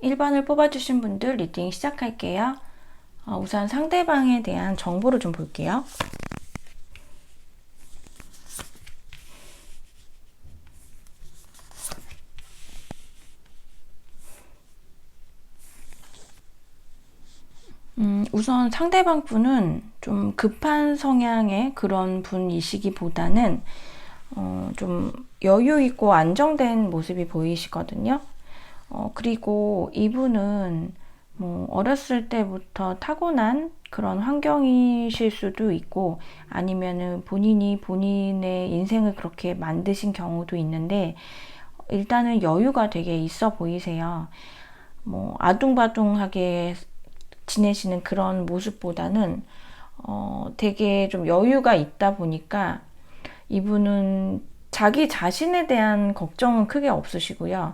1번을 뽑아주신 분들 리딩 시작할게요. 우선 상대방에 대한 정보를 좀 볼게요. 우선 상대방 분은 좀 급한 성향의 그런 분이시기보다는 좀 여유 있고 안정된 모습이 보이시거든요. 그리고 이분은 뭐 어렸을 때부터 타고난 그런 환경이실 수도 있고 아니면은 본인이 본인의 인생을 그렇게 만드신 경우도 있는데 일단은 여유가 되게 있어 보이세요. 뭐 아둥바둥하게 지내시는 그런 모습보다는 되게 좀 여유가 있다 보니까 이분은 자기 자신에 대한 걱정은 크게 없으시고요.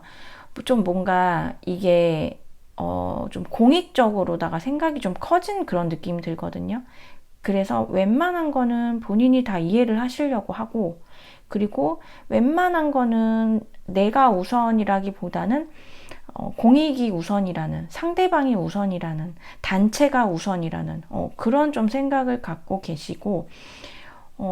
좀 뭔가 이게 좀 공익적으로다가 생각이 좀 커진 그런 느낌이 들거든요. 그래서 웬만한 거는 본인이 다 이해를 하시려고 하고, 그리고 웬만한 거는 내가 우선이라기보다는 공익이 우선이라는, 상대방이 우선이라는, 단체가 우선이라는 그런 좀 생각을 갖고 계시고,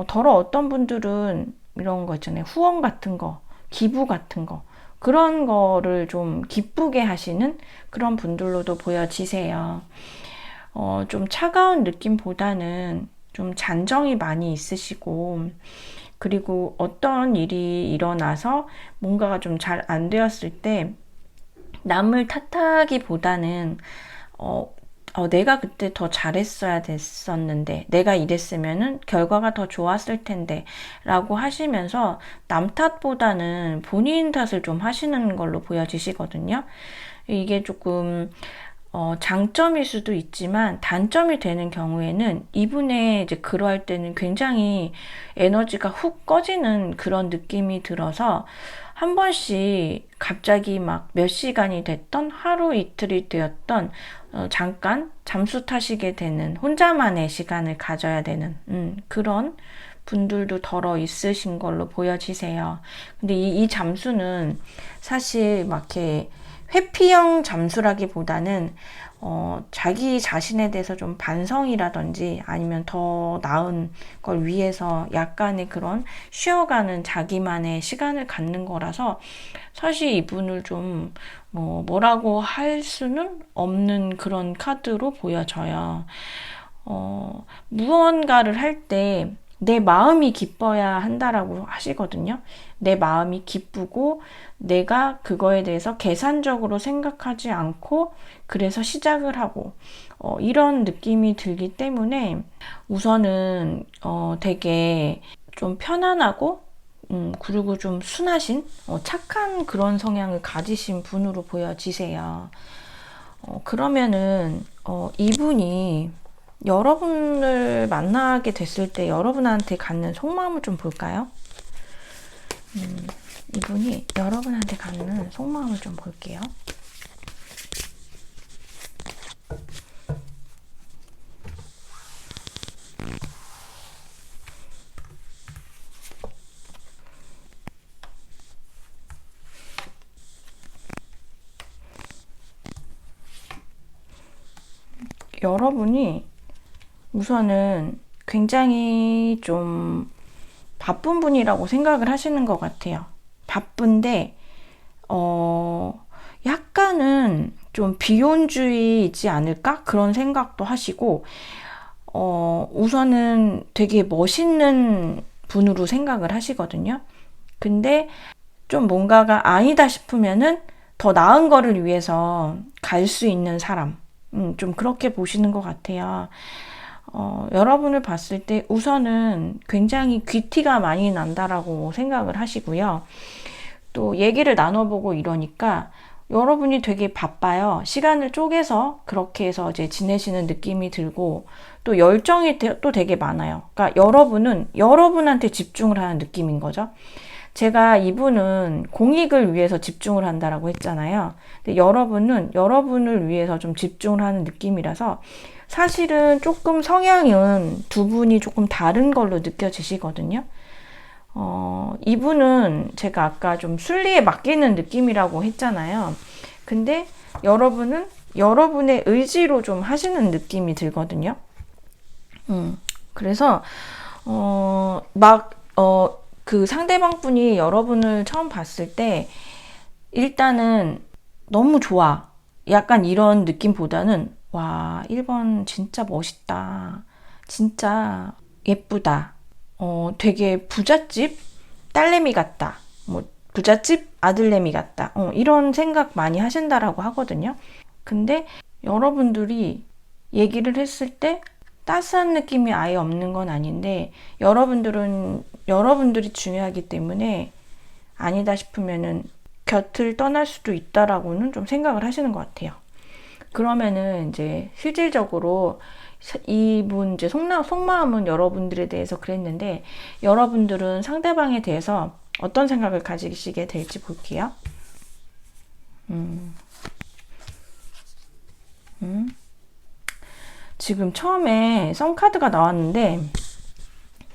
더러 어떤 분들은 이런 거 있잖아요. 후원 같은 거, 기부 같은 거, 그런 거를 좀 기쁘게 하시는 그런 분들로도 보여지세요. 좀 차가운 느낌보다는 좀 잔정이 많이 있으시고, 그리고 어떤 일이 일어나서 뭔가가 좀 잘 안 되었을 때 남을 탓하기보다는 내가 그때 더 잘했어야 됐었는데, 내가 이랬으면은 결과가 더 좋았을 텐데, 라고 하시면서 남 탓보다는 본인 탓을 좀 하시는 걸로 보여지시거든요. 이게 조금 장점일 수도 있지만 단점이 되는 경우에는 이분의 이제 그러할 때는 굉장히 에너지가 훅 꺼지는 그런 느낌이 들어서 한 번씩 갑자기 막 몇 시간이 됐던 하루 이틀이 되었던 잠깐 잠수 타시게 되는 혼자만의 시간을 가져야 되는 그런 분들도 덜어 있으신 걸로 보여지세요. 근데 이 잠수는 사실 막 이렇게 회피형 잠수라기보다는 자기 자신에 대해서 좀 반성이라든지 아니면 더 나은 걸 위해서 약간의 그런 쉬어가는 자기만의 시간을 갖는 거라서 사실 이분을 좀 뭐라고 할 수는 없는 그런 카드로 보여져요. 무언가를 할 때 내 마음이 기뻐야 한다라고 하시거든요. 내 마음이 기쁘고 내가 그거에 대해서 계산적으로 생각하지 않고 그래서 시작을 하고 이런 느낌이 들기 때문에 우선은 되게 좀 편안하고 그리고 좀 순하신 착한 그런 성향을 가지신 분으로 보여지세요. 그러면은 이분이 여러분을 만나게 됐을 때 여러분한테 갖는 속마음을 좀 볼까요? 이분이 여러분한테 갖는 속마음을 좀 볼게요. 여러분이 우선은 굉장히 좀 바쁜 분이라고 생각을 하시는 것 같아요. 바쁜데, 약간은 좀 비혼주의이지 않을까? 그런 생각도 하시고, 우선은 되게 멋있는 분으로 생각을 하시거든요. 근데 좀 뭔가가 아니다 싶으면은 더 나은 거를 위해서 갈 수 있는 사람. 좀 그렇게 보시는 것 같아요. 여러분을 봤을 때 우선은 굉장히 귀티가 많이 난다라고 생각을 하시고요. 또 얘기를 나눠보고 이러니까 여러분이 되게 바빠요. 시간을 쪼개서 그렇게 해서 이제 지내시는 느낌이 들고 또 열정이 또 되게 많아요. 그러니까 여러분은 여러분한테 집중을 하는 느낌인 거죠. 제가 이분은 공익을 위해서 집중을 한다라고 했잖아요. 근데 여러분은 여러분을 위해서 좀 집중을 하는 느낌이라서 사실은 조금 성향은 두 분이 조금 다른 걸로 느껴지시거든요. 이분은 제가 아까 좀 순리에 맡기는 느낌이라고 했잖아요. 근데 여러분은 여러분의 의지로 좀 하시는 느낌이 들거든요. 그래서 그 상대방 분이 여러분을 처음 봤을 때 일단은 너무 좋아, 약간 이런 느낌보다는 와, 1번 진짜 멋있다, 진짜 예쁘다, 되게 부잣집 딸내미 같다, 뭐 부잣집 아들내미 같다, 이런 생각 많이 하신다라고 하거든요. 근데 여러분들이 얘기를 했을 때 따스한 느낌이 아예 없는 건 아닌데, 여러분들이 중요하기 때문에 아니다 싶으면은 곁을 떠날 수도 있다라고는 좀 생각을 하시는 것 같아요. 그러면은 이제 실질적으로 이분 이제 속마음은 여러분들에 대해서 그랬는데, 여러분들은 상대방에 대해서 어떤 생각을 가지시게 될지 볼게요. 지금 처음에 썬카드가 나왔는데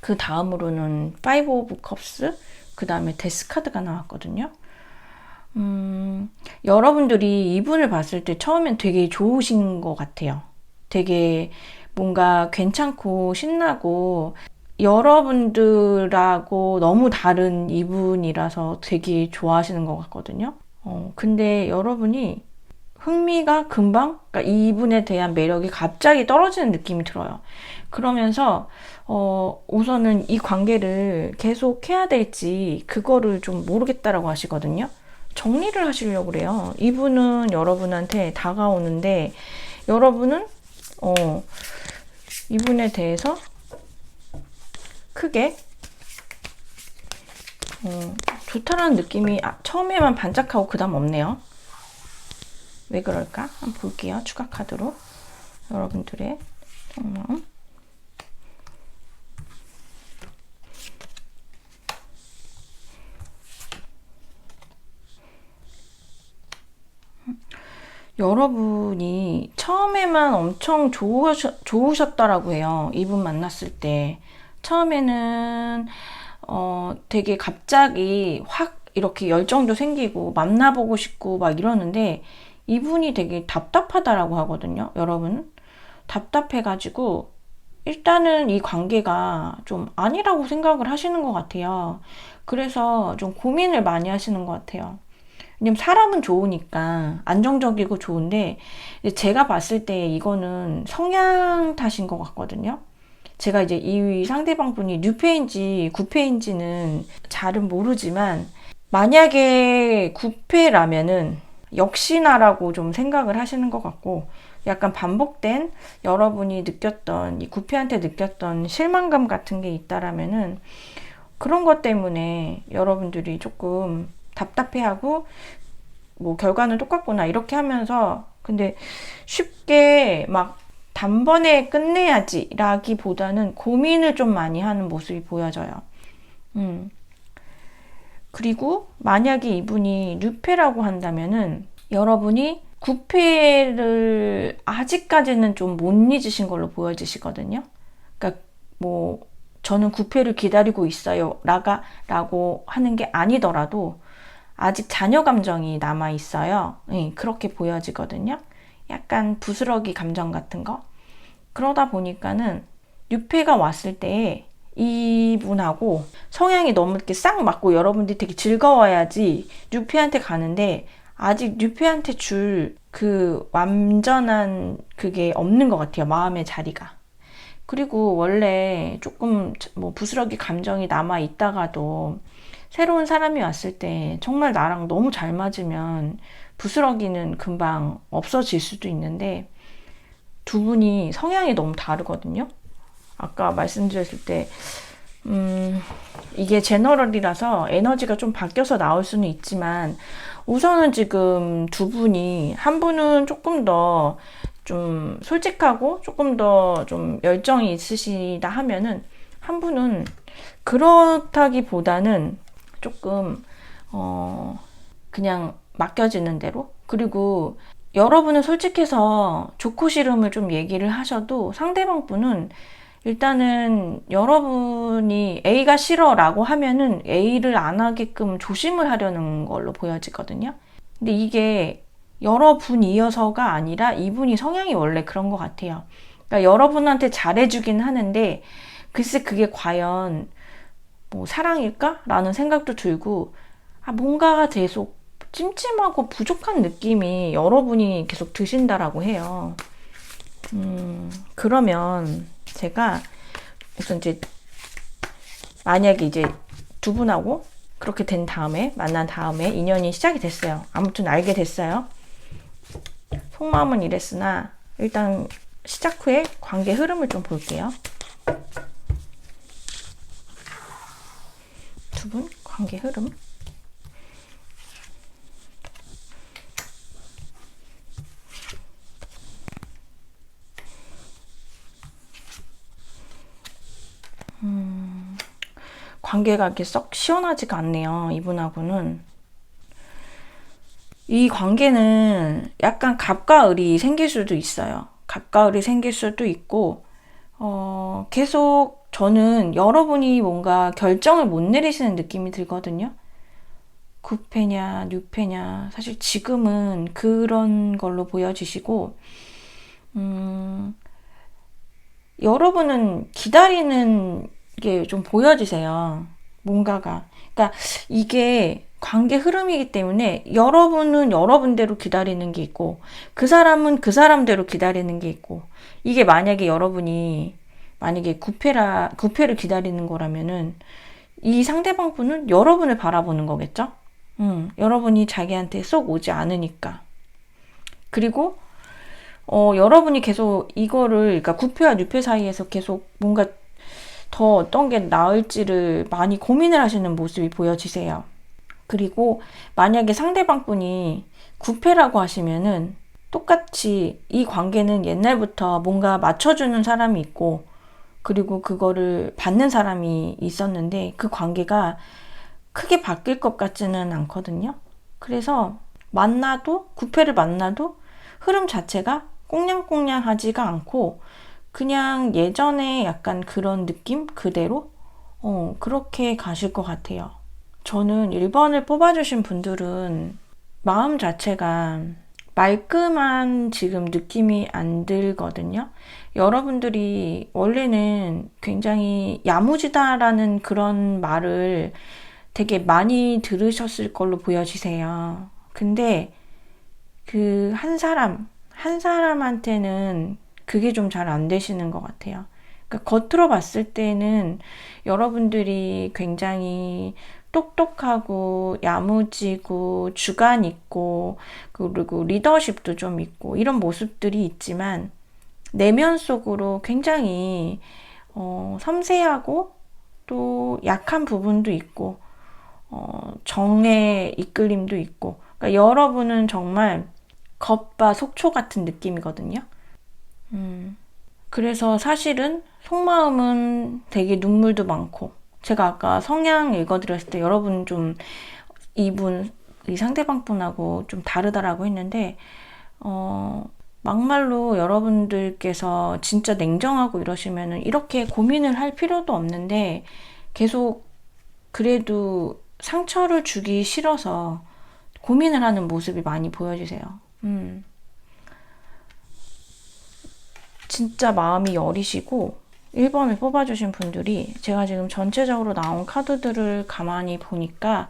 그 다음으로는 5 오브 컵스, 그 다음에 데스 카드가 나왔거든요. 여러분들이 이분을 봤을 때 처음엔 되게 좋으신 것 같아요. 되게 뭔가 괜찮고 신나고 여러분들하고 너무 다른 이분이라서 되게 좋아하시는 것 같거든요. 근데 여러분이 흥미가 금방, 그러니까 이분에 대한 매력이 갑자기 떨어지는 느낌이 들어요. 그러면서 우선은 이 관계를 계속 해야 될지 그거를 좀 모르겠다라고 하시거든요. 정리를 하시려고 그래요. 이분은 여러분한테 다가오는데 여러분은 이분에 대해서 크게 좋다라는 느낌이 처음에만 반짝하고 그 다음 없네요. 왜 그럴까? 한번 볼게요. 추가 카드로 여러분들의 속마음. 여러분이 처음에만 엄청 좋으셨다라고 해요. 이분 만났을 때 처음에는 되게 갑자기 확 이렇게 열정도 생기고 만나보고 싶고 막 이러는데, 이분이 되게 답답하다라고 하거든요. 여러분 답답해가지고 일단은 이 관계가 좀 아니라고 생각을 하시는 것 같아요. 그래서 좀 고민을 많이 하시는 것 같아요. 왜냐면 사람은 좋으니까 안정적이고 좋은데, 제가 봤을 때 이거는 성향 탓인 것 같거든요. 제가 이제 이 상대방 분이 뉴페인지 구페인지는 잘은 모르지만, 만약에 구페라면은 역시나라고 좀 생각을 하시는 것 같고, 약간 반복된 여러분이 느꼈던, 이 구페한테 느꼈던 실망감 같은 게 있다라면은 그런 것 때문에 여러분들이 조금 답답해하고, 뭐 결과는 똑같구나 이렇게 하면서, 근데 쉽게 막 단번에 끝내야지 라기보다는 고민을 좀 많이 하는 모습이 보여져요. 그리고 만약에 이분이 뉴페라고 한다면은 여러분이 구패를 아직까지는 좀 못 잊으신 걸로 보여지시거든요. 그러니까 뭐 저는 구패를 기다리고 있어요 라고 하는 게 아니더라도 아직 자녀 감정이 남아 있어요. 네, 그렇게 보여지거든요. 약간 부스러기 감정 같은 거. 그러다 보니까는 뉴페가 왔을 때 이분하고 성향이 너무 이렇게 싹 맞고 여러분들이 되게 즐거워야지 뉴페한테 가는데, 아직 뉴페한테 줄 그 완전한 그게 없는 것 같아요. 마음의 자리가. 그리고 원래 조금 뭐 부스러기 감정이 남아 있다가도 새로운 사람이 왔을 때 정말 나랑 너무 잘 맞으면 부스러기는 금방 없어질 수도 있는데, 두 분이 성향이 너무 다르거든요. 아까 말씀드렸을 때 이게 제너럴이라서 에너지가 좀 바뀌어서 나올 수는 있지만, 우선은 지금 두 분이, 한 분은 조금 더 좀 솔직하고 조금 더 좀 열정이 있으시다 하면은, 한 분은 그렇다기보다는 조금 그냥 맡겨지는 대로. 그리고 여러분은 솔직해서 좋고 싫음을 좀 얘기를 하셔도 상대방 분은 일단은 여러분이 A가 싫어 라고 하면은 A를 안 하게끔 조심을 하려는 걸로 보여지거든요. 근데 이게 여러분이어서가 아니라 이분이 성향이 원래 그런 것 같아요. 그러니까 여러분한테 잘해주긴 하는데 글쎄 그게 과연 뭐 사랑일까? 라는 생각도 들고 뭔가가 계속 찜찜하고 부족한 느낌이 여러분이 계속 드신다라고 해요. 그러면 제가 우선 이제 만약에 이제 두 분하고 그렇게 된 다음에 만난 다음에 인연이 시작이 됐어요. 아무튼 알게 됐어요. 속마음은 이랬으나 일단 시작 후에 관계 흐름을 좀 볼게요. 두 분 관계 흐름. 관계가 이렇게 썩 시원하지가 않네요. 이분하고는. 이 관계는 약간 갑과 을이 생길 수도 있어요. 갑과 을이 생길 수도 있고, 계속 저는 여러분이 뭔가 결정을 못 내리시는 느낌이 들거든요. 9패냐, 6패냐. 사실 지금은 그런 걸로 보여지시고, 여러분은 기다리는 게 좀 보여지세요. 뭔가가. 그러니까 이게 관계 흐름이기 때문에 여러분은 여러분대로 기다리는 게 있고 그 사람은 그 사람대로 기다리는 게 있고 이게 만약에 여러분이 만약에 9패를 기다리는 거라면은 이 상대방 분은 여러분을 바라보는 거겠죠? 여러분이 자기한테 쏙 오지 않으니까. 그리고 여러분이 계속 이거를 그러니까 9패와 6패 사이에서 계속 뭔가 더 어떤 게 나을지를 많이 고민을 하시는 모습이 보여지세요. 그리고 만약에 상대방 분이 9패라고 하시면은 똑같이 이 관계는 옛날부터 뭔가 맞춰주는 사람이 있고 그리고 그거를 받는 사람이 있었는데 그 관계가 크게 바뀔 것 같지는 않거든요. 그래서 만나도 9패를 만나도 흐름 자체가 꽁냥꽁냥하지가 않고 그냥 예전에 약간 그런 느낌 그대로 그렇게 가실 것 같아요. 저는 1번을 뽑아주신 분들은 마음 자체가 말끔한 지금 느낌이 안 들거든요. 여러분들이 원래는 굉장히 야무지다라는 그런 말을 되게 많이 들으셨을 걸로 보여지세요. 근데 그 한 사람한테는 그게 좀 잘 안 되시는 것 같아요. 그러니까 겉으로 봤을 때는 여러분들이 굉장히 똑똑하고 야무지고 주관 있고 그리고 리더십도 좀 있고 이런 모습들이 있지만 내면 속으로 굉장히 섬세하고 또 약한 부분도 있고 정의 이끌림도 있고 그러니까 여러분은 정말 겉바 속초 같은 느낌이거든요. 그래서 사실은 속마음은 되게 눈물도 많고 제가 아까 성향 읽어드렸을 때 여러분 좀 이 상대방 분하고 좀 다르다라고 했는데 막말로 여러분들께서 진짜 냉정하고 이러시면은 이렇게 고민을 할 필요도 없는데 계속 그래도 상처를 주기 싫어서 고민을 하는 모습이 많이 보여지세요. 진짜 마음이 여리시고 1번을 뽑아주신 분들이 제가 지금 전체적으로 나온 카드들을 가만히 보니까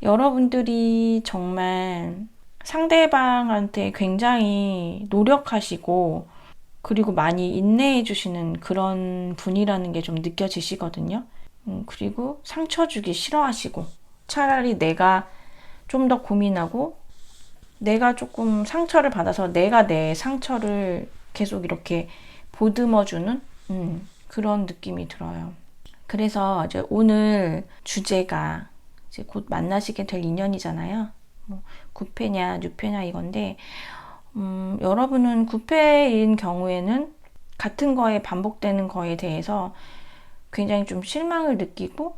여러분들이 정말 상대방한테 굉장히 노력하시고 그리고 많이 인내해 주시는 그런 분이라는 게 좀 느껴지시거든요. 그리고 상처 주기 싫어하시고 차라리 내가 좀 더 고민하고 내가 조금 상처를 받아서 내가 내 상처를 계속 이렇게 보듬어주는 그런 느낌이 들어요. 그래서 이제 오늘 주제가 이제 곧 만나시게 될 인연이잖아요. 뭐 9패냐 6패냐 이건데 여러분은 9패인 경우에는 같은 거에 반복되는 거에 대해서 굉장히 좀 실망을 느끼고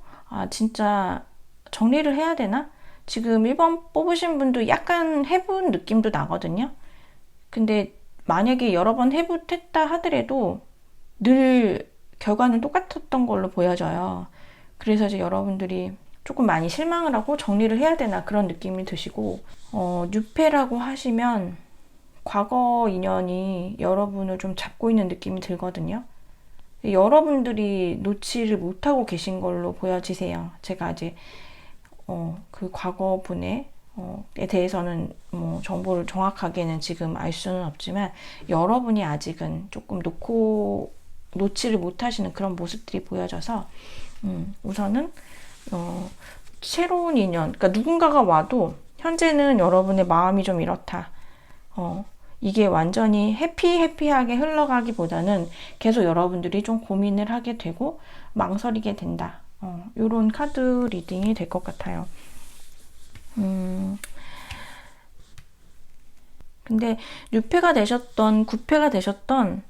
진짜 정리를 해야 되나? 지금 1번 뽑으신 분도 약간 해본 느낌도 나거든요. 근데 만약에 여러 번 해봤다 하더라도 늘 결과는 똑같았던 걸로 보여져요. 그래서 이제 여러분들이 조금 많이 실망을 하고 정리를 해야 되나 그런 느낌이 드시고, 뉴페라고 하시면 과거 인연이 여러분을 좀 잡고 있는 느낌이 들거든요. 여러분들이 놓지를 못하고 계신 걸로 보여지세요. 제가 이제 그 과거 분에 대해서는 뭐 정보를 정확하게는 지금 알 수는 없지만 여러분이 아직은 조금 놓지를 못하시는 그런 모습들이 보여져서 우선은 새로운 인연, 그러니까 누군가가 와도 현재는 여러분의 마음이 좀 이렇다. 이게 완전히 해피하게 흘러가기보다는 계속 여러분들이 좀 고민을 하게 되고 망설이게 된다. 이런 카드 리딩이 될 것 같아요. 근데 6패가 되셨던 9패가 되셨던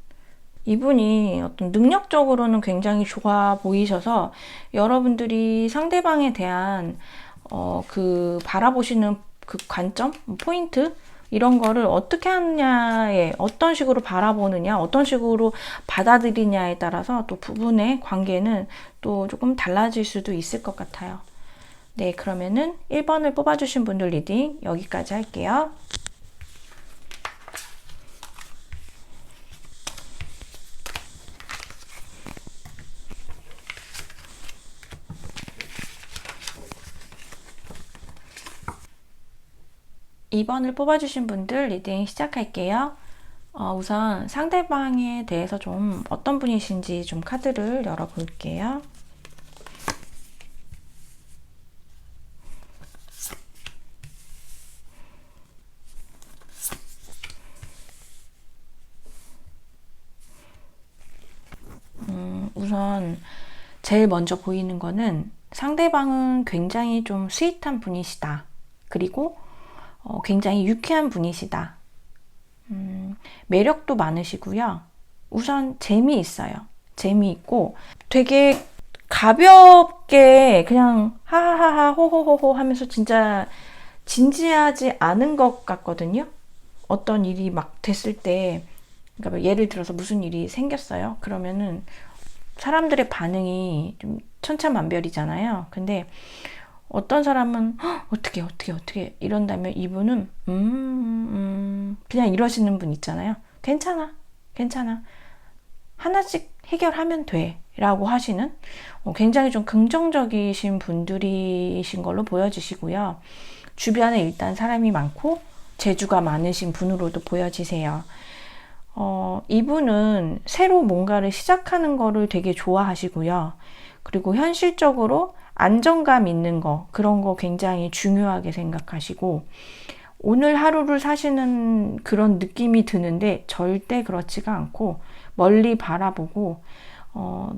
이분이 어떤 능력적으로는 굉장히 좋아 보이셔서 여러분들이 상대방에 대한 그 바라보시는 그 관점, 포인트 이런 거를 어떻게 하느냐에, 어떤 식으로 바라보느냐, 어떤 식으로 받아들이냐에 따라서 또 부분의 관계는 또 조금 달라질 수도 있을 것 같아요. 네, 그러면은 1번을 뽑아주신 분들 리딩 여기까지 할게요. (2번을) 뽑아주신 분들 리딩 시작할게요. 우선 상대방에 대해서 좀 어떤 분이신지 좀 카드를 열어볼게요. 우선 제일 먼저 보이는 거는 상대방은 굉장히 좀 스윗한 분이시다. 그리고 굉장히 유쾌한 분이시다. 매력도 많으시고요. 우선 재미있어요. 재미있고 되게 가볍게 그냥 하하하하 호호호호 하면서 진짜 진지하지 않은 것 같거든요. 어떤 일이 막 됐을 때, 그러니까 예를 들어서 무슨 일이 생겼어요. 그러면은 사람들의 반응이 좀 천차만별이잖아요. 근데 어떤 사람은 어떻게 이런다면 이분은 그냥 이러시는 분 있잖아요. 괜찮아 하나씩 해결하면 돼 라고 하시는 굉장히 좀 긍정적이신 분들이신 걸로 보여지시고요. 주변에 일단 사람이 많고 재주가 많으신 분으로도 보여지세요. 이분은 새로 뭔가를 시작하는 거를 되게 좋아하시고요. 그리고 현실적으로 안정감 있는 거, 그런 거 굉장히 중요하게 생각하시고, 오늘 하루를 사시는 그런 느낌이 드는데 절대 그렇지가 않고 멀리 바라보고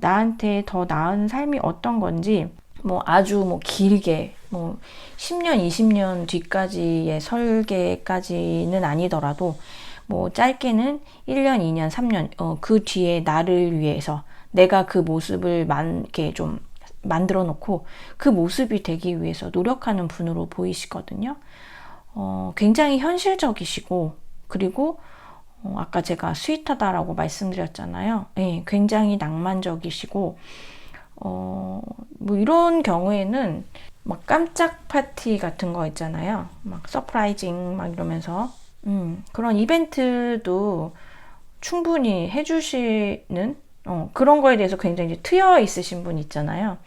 나한테 더 나은 삶이 어떤 건지 뭐 아주 뭐 길게 뭐 10년, 20년 뒤까지의 설계까지는 아니더라도 뭐 짧게는 1년, 2년, 3년 그 뒤에 나를 위해서 내가 그 모습을 이렇게 좀 만들어 놓고 그 모습이 되기 위해서 노력하는 분으로 보이시거든요. 굉장히 현실적이시고, 그리고 아까 제가 스윗하다라고 말씀드렸잖아요. 네, 굉장히 낭만적이시고, 뭐 이런 경우에는 막 깜짝 파티 같은 거 있잖아요. 막 서프라이징 막 이러면서 그런 이벤트도 충분히 해주시는 그런 거에 대해서 굉장히 트여 있으신 분 있잖아요.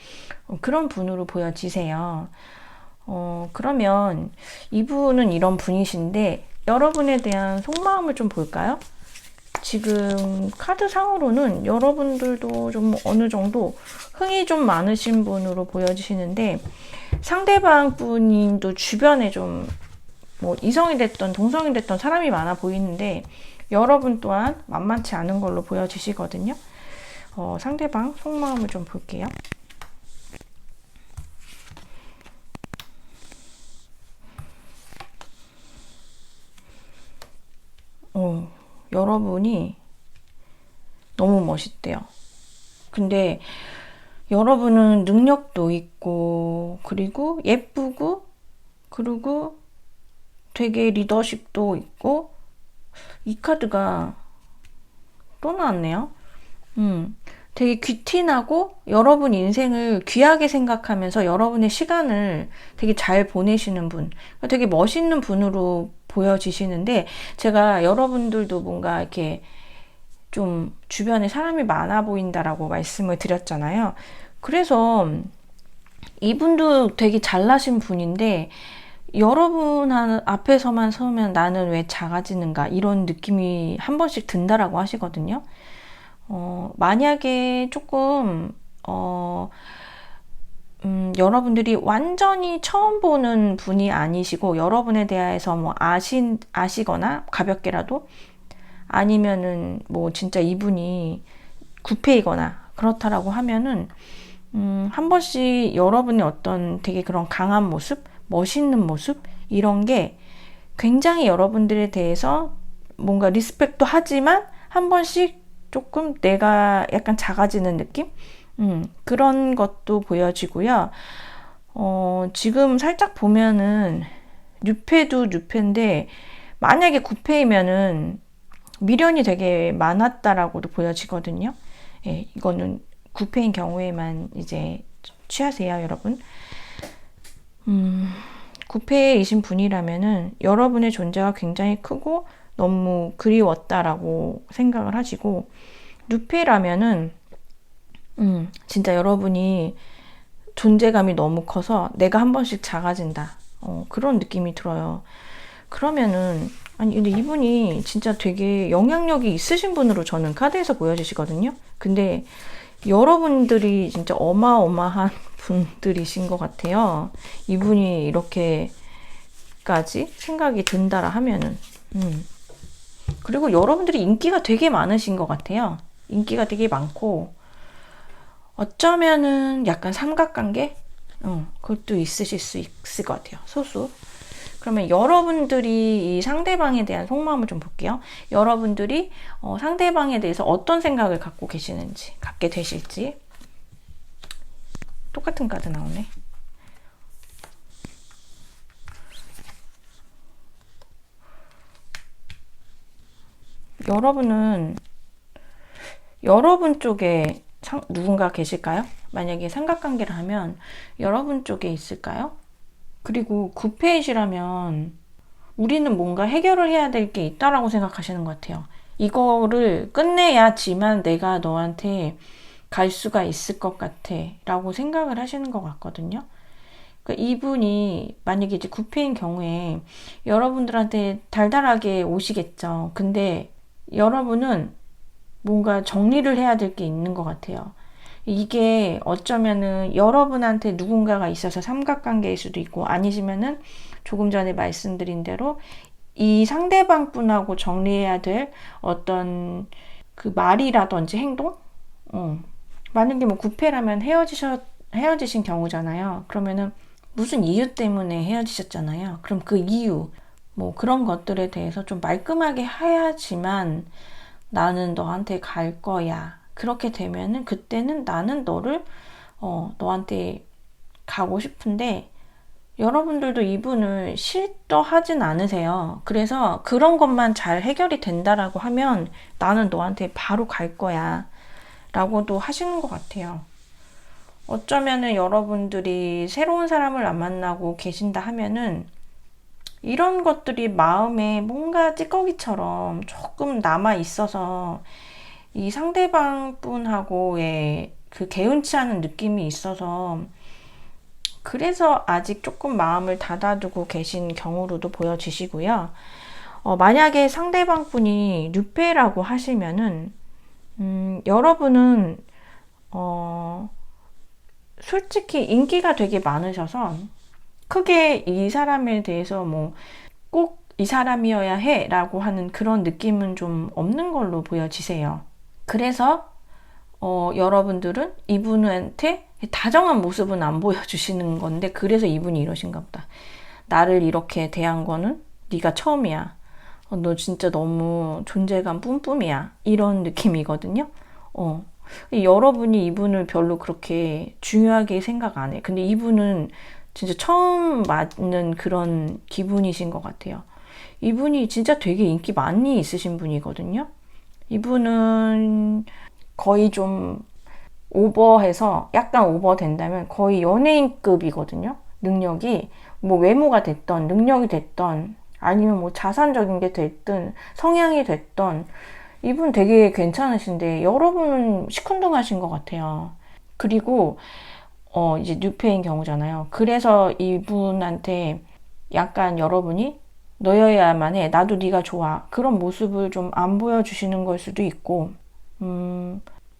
그런 분으로 보여지세요. 그러면 이분은 이런 분이신데 여러분에 대한 속마음을 좀 볼까요? 지금 카드상으로는 여러분들도 좀 어느 정도 흥이 좀 많으신 분으로 보여지시는데 상대방 분도 주변에 좀 뭐 이성이 됐던 동성이 됐던 사람이 많아 보이는데 여러분 또한 만만치 않은 걸로 보여지시거든요. 상대방 속마음을 좀 볼게요. 여러분이 너무 멋있대요. 근데 여러분은 능력도 있고, 그리고 예쁘고, 그리고 되게 리더십도 있고, 이 카드가 또 나왔네요. 되게 귀티나고 여러분 인생을 귀하게 생각하면서 여러분의 시간을 되게 잘 보내시는 분, 되게 멋있는 분으로 보여지시는데, 제가 여러분들도 뭔가 이렇게 좀 주변에 사람이 많아 보인다라고 말씀을 드렸잖아요. 그래서 이분도 되게 잘나신 분인데, 여러분 앞에서만 서면 나는 왜 작아지는가, 이런 느낌이 한 번씩 든다라고 하시거든요. 만약에 조금 여러분들이 완전히 처음 보는 분이 아니시고 여러분에 대해서 뭐 아시거나 가볍게라도, 아니면은 뭐 진짜 이분이 구패이거나 그렇다라고 하면은 한 번씩 여러분의 어떤 되게 그런 강한 모습, 멋있는 모습, 이런 게 굉장히 여러분들에 대해서 뭔가 리스펙도 하지만 한 번씩 조금 내가 약간 작아지는 느낌? 그런 것도 보여지고요. 지금 살짝 보면은 뉴페도 뉴페인데, 만약에 구패이면은 미련이 되게 많았다라고도 보여지거든요. 예, 이거는 구패인 경우에만 이제 취하세요, 여러분. 구패이신 분이라면은 여러분의 존재가 굉장히 크고 너무 그리웠다라고 생각을 하시고, 누페라면은 진짜 여러분이 존재감이 너무 커서 내가 한 번씩 작아진다, 그런 느낌이 들어요. 그러면은, 아니 근데 이분이 진짜 되게 영향력이 있으신 분으로 저는 카드에서 보여지시거든요. 근데 여러분들이 진짜 어마어마한 분들이신 것 같아요. 이분이 이렇게까지 생각이 든다라 하면은. 그리고 여러분들이 인기가 되게 많으신 것 같아요. 인기가 되게 많고, 어쩌면은 약간 삼각관계? 그것도 있으실 수 있을 것 같아요. 소수. 그러면 여러분들이 이 상대방에 대한 속마음을 좀 볼게요. 여러분들이 상대방에 대해서 어떤 생각을 갖게 되실지. 똑같은 카드 나오네. 여러분 쪽에 누군가 계실까요? 만약에 삼각관계를 하면 여러분 쪽에 있을까요? 그리고 구페이시라면 우리는 뭔가 해결을 해야 될 게 있다라고 생각하시는 것 같아요. 이거를 끝내야지만 내가 너한테 갈 수가 있을 것 같아 라고 생각을 하시는 것 같거든요. 그러니까 이분이 만약에 이제 구패인 경우에 여러분들한테 달달하게 오시겠죠. 근데 여러분은 뭔가 정리를 해야 될 게 있는 것 같아요. 이게 어쩌면은 여러분한테 누군가가 있어서 삼각관계일 수도 있고, 아니시면은 조금 전에 말씀드린 대로 이 상대방 분하고 정리해야 될 어떤 그 말이라든지 행동? 만약에 뭐 구패라면 헤어지신 경우잖아요. 그러면은 무슨 이유 때문에 헤어지셨잖아요. 그럼 그 이유, 뭐 그런 것들에 대해서 좀 말끔하게 해야지만 나는 너한테 갈 거야. 그렇게 되면은 그때는 나는 너한테 가고 싶은데, 여러분들도 이분을 싫어하진 않으세요. 그래서 그런 것만 잘 해결이 된다라고 하면 나는 너한테 바로 갈 거야 라고도 하시는 것 같아요. 어쩌면은 여러분들이 새로운 사람을 안 만나고 계신다 하면은 이런 것들이 마음에 뭔가 찌꺼기처럼 조금 남아 있어서 이 상대방 분하고의 그 개운치 않은 느낌이 있어서, 그래서 아직 조금 마음을 닫아두고 계신 경우로도 보여지시고요. 만약에 상대방 분이 뉴페라고 하시면은 여러분은 솔직히 인기가 되게 많으셔서 크게 이 사람에 대해서 뭐 꼭 이 사람이어야 해 라고 하는 그런 느낌은 좀 없는 걸로 보여지세요. 그래서 여러분들은 이분한테 다정한 모습은 안 보여주시는 건데, 그래서 이분이 이러신가 보다. 나를 이렇게 대한 거는 네가 처음이야. 너 진짜 너무 존재감 뿜뿜이야. 이런 느낌이거든요. 여러분이 이분을 별로 그렇게 중요하게 생각 안 해. 근데 이분은 진짜 처음 맞는 그런 기분이신 것 같아요. 이분이 진짜 되게 인기 많이 있으신 분이거든요. 이분은 거의 좀 오버해서 약간 오버된다면 거의 연예인급이거든요. 능력이 뭐 외모가 됐던 능력이 됐던 아니면 뭐 자산적인 게 됐든 성향이 됐던 이분 되게 괜찮으신데 여러분은 시큰둥하신 것 같아요. 그리고 이제 뉴페인 경우잖아요. 그래서 이분한테 약간 여러분이 너여야만 해. 나도 네가 좋아. 그런 모습을 좀 안 보여주시는 걸 수도 있고,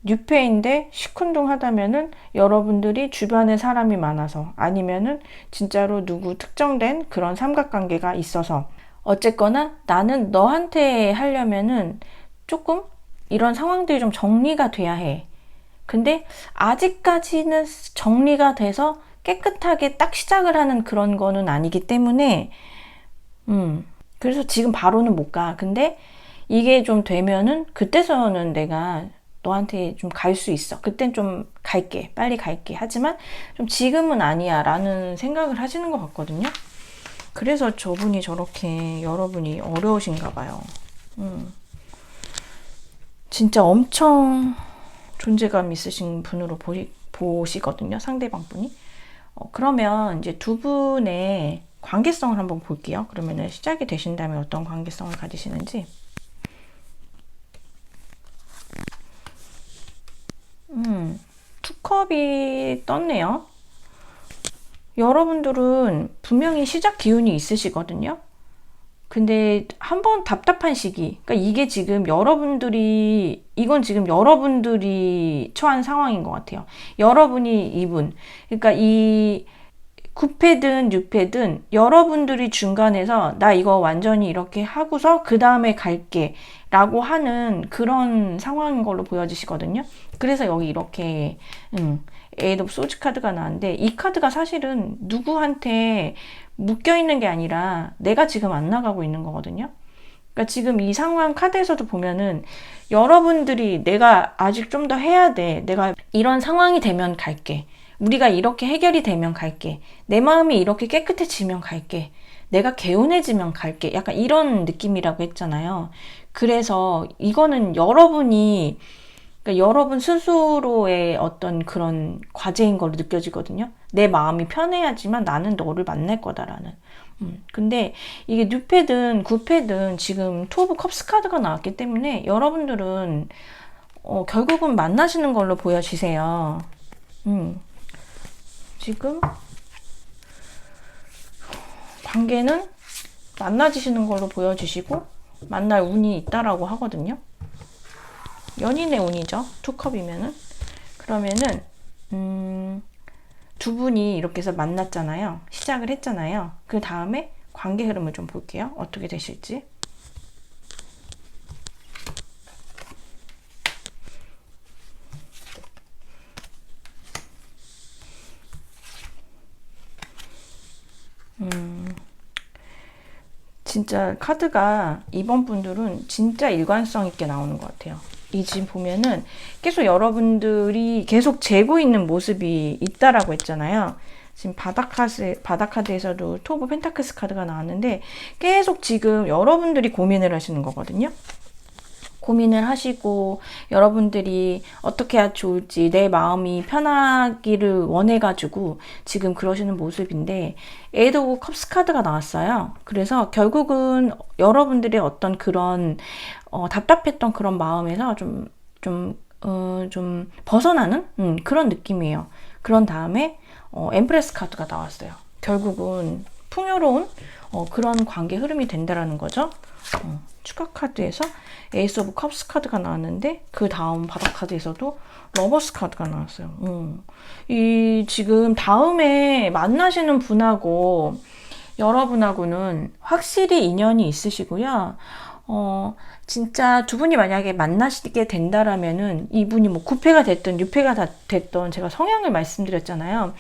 뉴페인데 시큰둥하다면은 여러분들이 주변에 사람이 많아서 아니면은 진짜로 누구 특정된 그런 삼각관계가 있어서 어쨌거나 나는 너한테 하려면은 조금 이런 상황들이 좀 정리가 돼야 해. 근데 아직까지는 정리가 돼서 깨끗하게 딱 시작을 하는 그런 거는 아니기 때문에 그래서 지금 바로는 못 가. 근데 이게 좀 되면은 그때서는 내가 너한테 좀 갈 수 있어. 그땐 좀 갈게. 빨리 갈게. 하지만 좀 지금은 아니야. 라는 생각을 하시는 것 같거든요. 그래서 저분이 저렇게 여러분이 어려우신가 봐요. 진짜 엄청 존재감 있으신 분으로 보시거든요. 상대방 분이. 그러면 이제 두 분의 관계성을 한번 볼게요. 그러면은 시작이 되신다면 어떤 관계성을 가지시는지. 투컵이 떴네요. 여러분들은 분명히 시작 기운이 있으시거든요. 근데 한번 답답한 시기, 그러니까 이게 지금 이건 지금 여러분들이 처한 상황인 것 같아요. 여러분이 이분, 그러니까 이 9패든 6패든 여러분들이 중간에서 나 이거 완전히 이렇게 하고서 그 다음에 갈게 라고 하는 그런 상황인 걸로 보여지시거든요. 그래서 여기 이렇게 에이드 오브 소즈 카드가 나왔는데 이 카드가 사실은 누구한테 묶여있는 게 아니라 내가 지금 안 나가고 있는 거거든요. 그러니까 지금 이 상황 카드에서도 보면은 여러분들이 내가 아직 좀 더 해야 돼. 내가 이런 상황이 되면 갈게. 우리가 이렇게 해결이 되면 갈게. 내 마음이 이렇게 깨끗해지면 갈게. 내가 개운해지면 갈게. 약간 이런 느낌이라고 했잖아요. 그래서 이거는 여러분이, 그러니까 여러분 스스로의 어떤 그런 과제인 걸로 느껴지거든요. 내 마음이 편해야지만 나는 너를 만날 거다라는. 근데 이게 뉴패든 9패든 지금 투 오브 컵스 카드가 나왔기 때문에 여러분들은 결국은 만나시는 걸로 보여지세요. 지금 관계는 만나지시는 걸로 보여지시고 만날 운이 있다라고 하거든요. 연인의 운이죠. 투컵이면은. 그러면은 두 분이 이렇게 해서 만났잖아요. 시작을 했잖아요. 그 다음에 관계 흐름을 좀 볼게요. 어떻게 되실지. 진짜 카드가 이번 분들은 진짜 일관성 있게 나오는 것 같아요. 이 지금 보면은 계속 여러분들이 계속 재고 있는 모습이 있다라고 했잖아요. 지금 바닥카드에서도 투 오브 펜타클스 카드가 나왔는데 계속 지금 여러분들이 고민을 하시는 거거든요. 고민을 하시고 여러분들이 어떻게 해야 좋을지 내 마음이 편하기를 원해가지고 지금 그러시는 모습인데 에이드 오브 컵스 카드가 나왔어요. 그래서 결국은 여러분들의 어떤 그런 답답했던 그런 마음에서 좀 벗어나는 그런 느낌이에요. 그런 다음에 엠프레스 카드가 나왔어요. 결국은 풍요로운 그런 관계 흐름이 된다라는 거죠. 추가 카드에서 에이스 오브 컵스 카드가 나왔는데 그 다음 바닥 카드에서도 러버스 카드가 나왔어요. 이 지금 다음에 만나시는 분하고 여러분하고는 확실히 인연이 있으시고요. 진짜 두 분이 만약에 만나시게 된다라면은 이분이 뭐 9패가 됐든 6패가 됐든 제가 성향을 말씀드렸잖아요.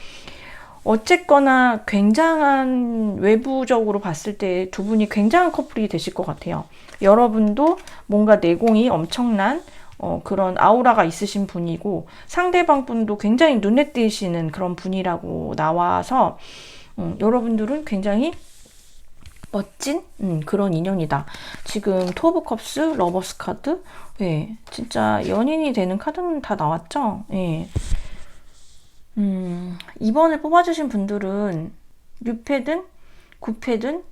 어쨌거나 굉장한 외부적으로 봤을 때 두 분이 굉장한 커플이 되실 것 같아요. 여러분도 뭔가 내공이 엄청난 그런 아우라가 있으신 분이고 상대방 분도 굉장히 눈에 띄시는 그런 분이라고 나와서 여러분들은 굉장히 멋진 그런 인연이다. 지금 투 오브 컵스, 러버스 카드, 예, 진짜 연인이 되는 카드는 다 나왔죠. 예. 2번을 뽑아주신 분들은 6패든 9패든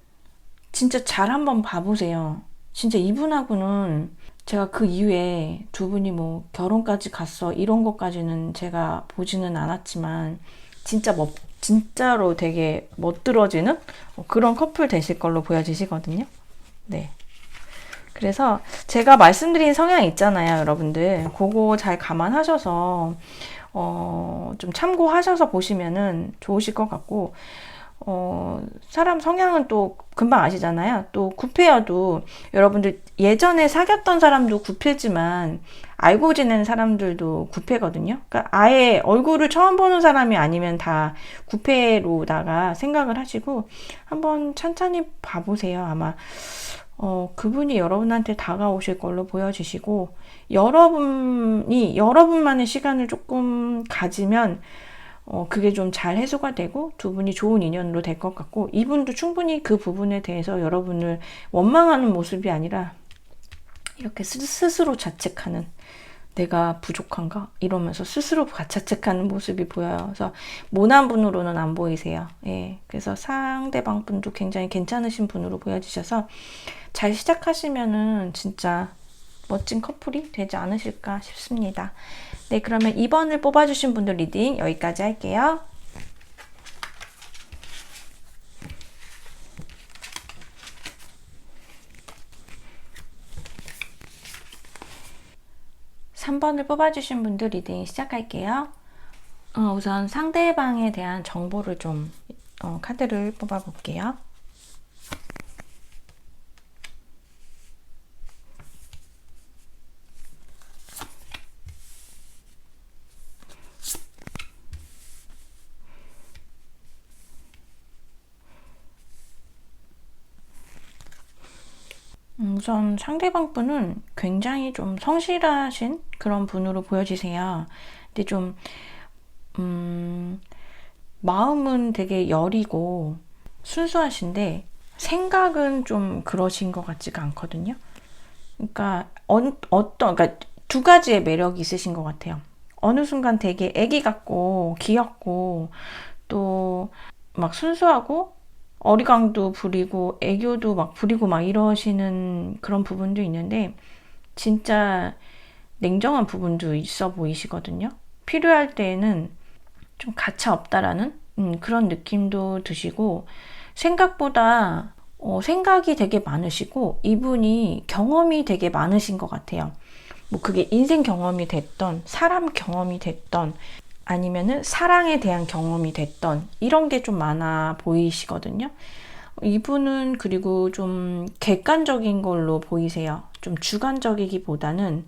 진짜 잘 한번 봐보세요. 진짜 이분하고는 제가 그 이후에 두 분이 뭐 결혼까지 갔어 이런 것까지는 제가 보지는 않았지만 진짜로 되게 멋들어지는 그런 커플 되실 걸로 보여지시거든요. 네. 그래서 제가 말씀드린 성향 있잖아요, 여러분들. 그거 잘 감안하셔서 좀 참고하셔서 보시면은 좋으실 것 같고, 사람 성향은 또 금방 아시잖아요. 또 구패여도 여러분들 예전에 사귀었던 사람도 구패지만 알고 지낸 사람들도 구패거든요. 그러니까 아예 얼굴을 처음 보는 사람이 아니면 다 구패로다가 생각을 하시고 한번 찬찬히 봐보세요. 아마 그분이 여러분한테 다가오실 걸로 보여지시고, 여러분만의 시간을 조금 가지면 그게 좀 잘 해소가 되고 두 분이 좋은 인연으로 될 것 같고, 이분도 충분히 그 부분에 대해서 여러분을 원망하는 모습이 아니라 이렇게 스스로 자책하는, 내가 부족한가? 이러면서 스스로 자책하는 모습이 보여요. 그래서 모난 분으로는 안 보이세요. 예. 그래서 상대방 분도 굉장히 괜찮으신 분으로 보여지셔서 잘 시작하시면은 진짜 멋진 커플이 되지 않으실까 싶습니다. 네, 그러면 2번을 뽑아주신 분들 리딩 여기까지 할게요. (3번을) 뽑아주신 분들 리딩 시작할게요. 우선 상대방에 대한 정보를 좀 카드를 뽑아볼게요. 우선 상대방 분은 굉장히 좀 성실하신 그런 분으로 보여지세요. 근데 좀 마음은 되게 여리고 순수하신데 생각은 좀 그러신 것 같지가 않거든요. 그러니까 그러니까 두 가지의 매력이 있으신 것 같아요. 어느 순간 되게 애기 같고 귀엽고 또 막 순수하고 어리광도 부리고 애교도 막 부리고 막 이러시는 그런 부분도 있는데 진짜 냉정한 부분도 있어 보이시거든요. 필요할 때에는 좀 가차 없다라는 그런 느낌도 드시고, 생각보다 생각이 되게 많으시고 이분이 경험이 되게 많으신 것 같아요. 뭐 그게 인생 경험이 됐던 사람 경험이 됐던 아니면은 사랑에 대한 경험이 됐던 이런 게 좀 많아 보이시거든요. 이분은 그리고 좀 객관적인 걸로 보이세요. 좀 주관적이기보다는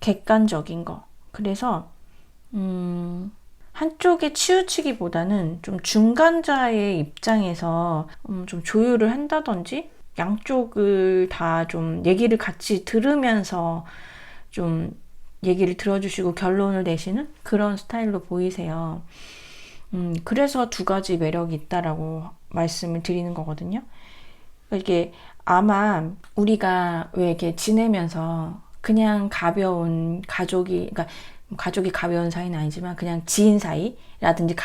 객관적인 거. 그래서 한쪽에 치우치기보다는 좀 중간자의 입장에서 좀 조율을 한다든지 양쪽을 다 좀 얘기를 같이 들으면서 좀 얘기를 들어주시고 결론을 내시는 그런 스타일로 보이세요. 그래서 두 가지 매력이 있다라고 말씀을 드리는 거거든요. 이게 아마 우리가 왜 이렇게 지내면서 그냥 가벼운 그러니까 가족이 가벼운 사이는 아니지만 그냥 지인 사이라든지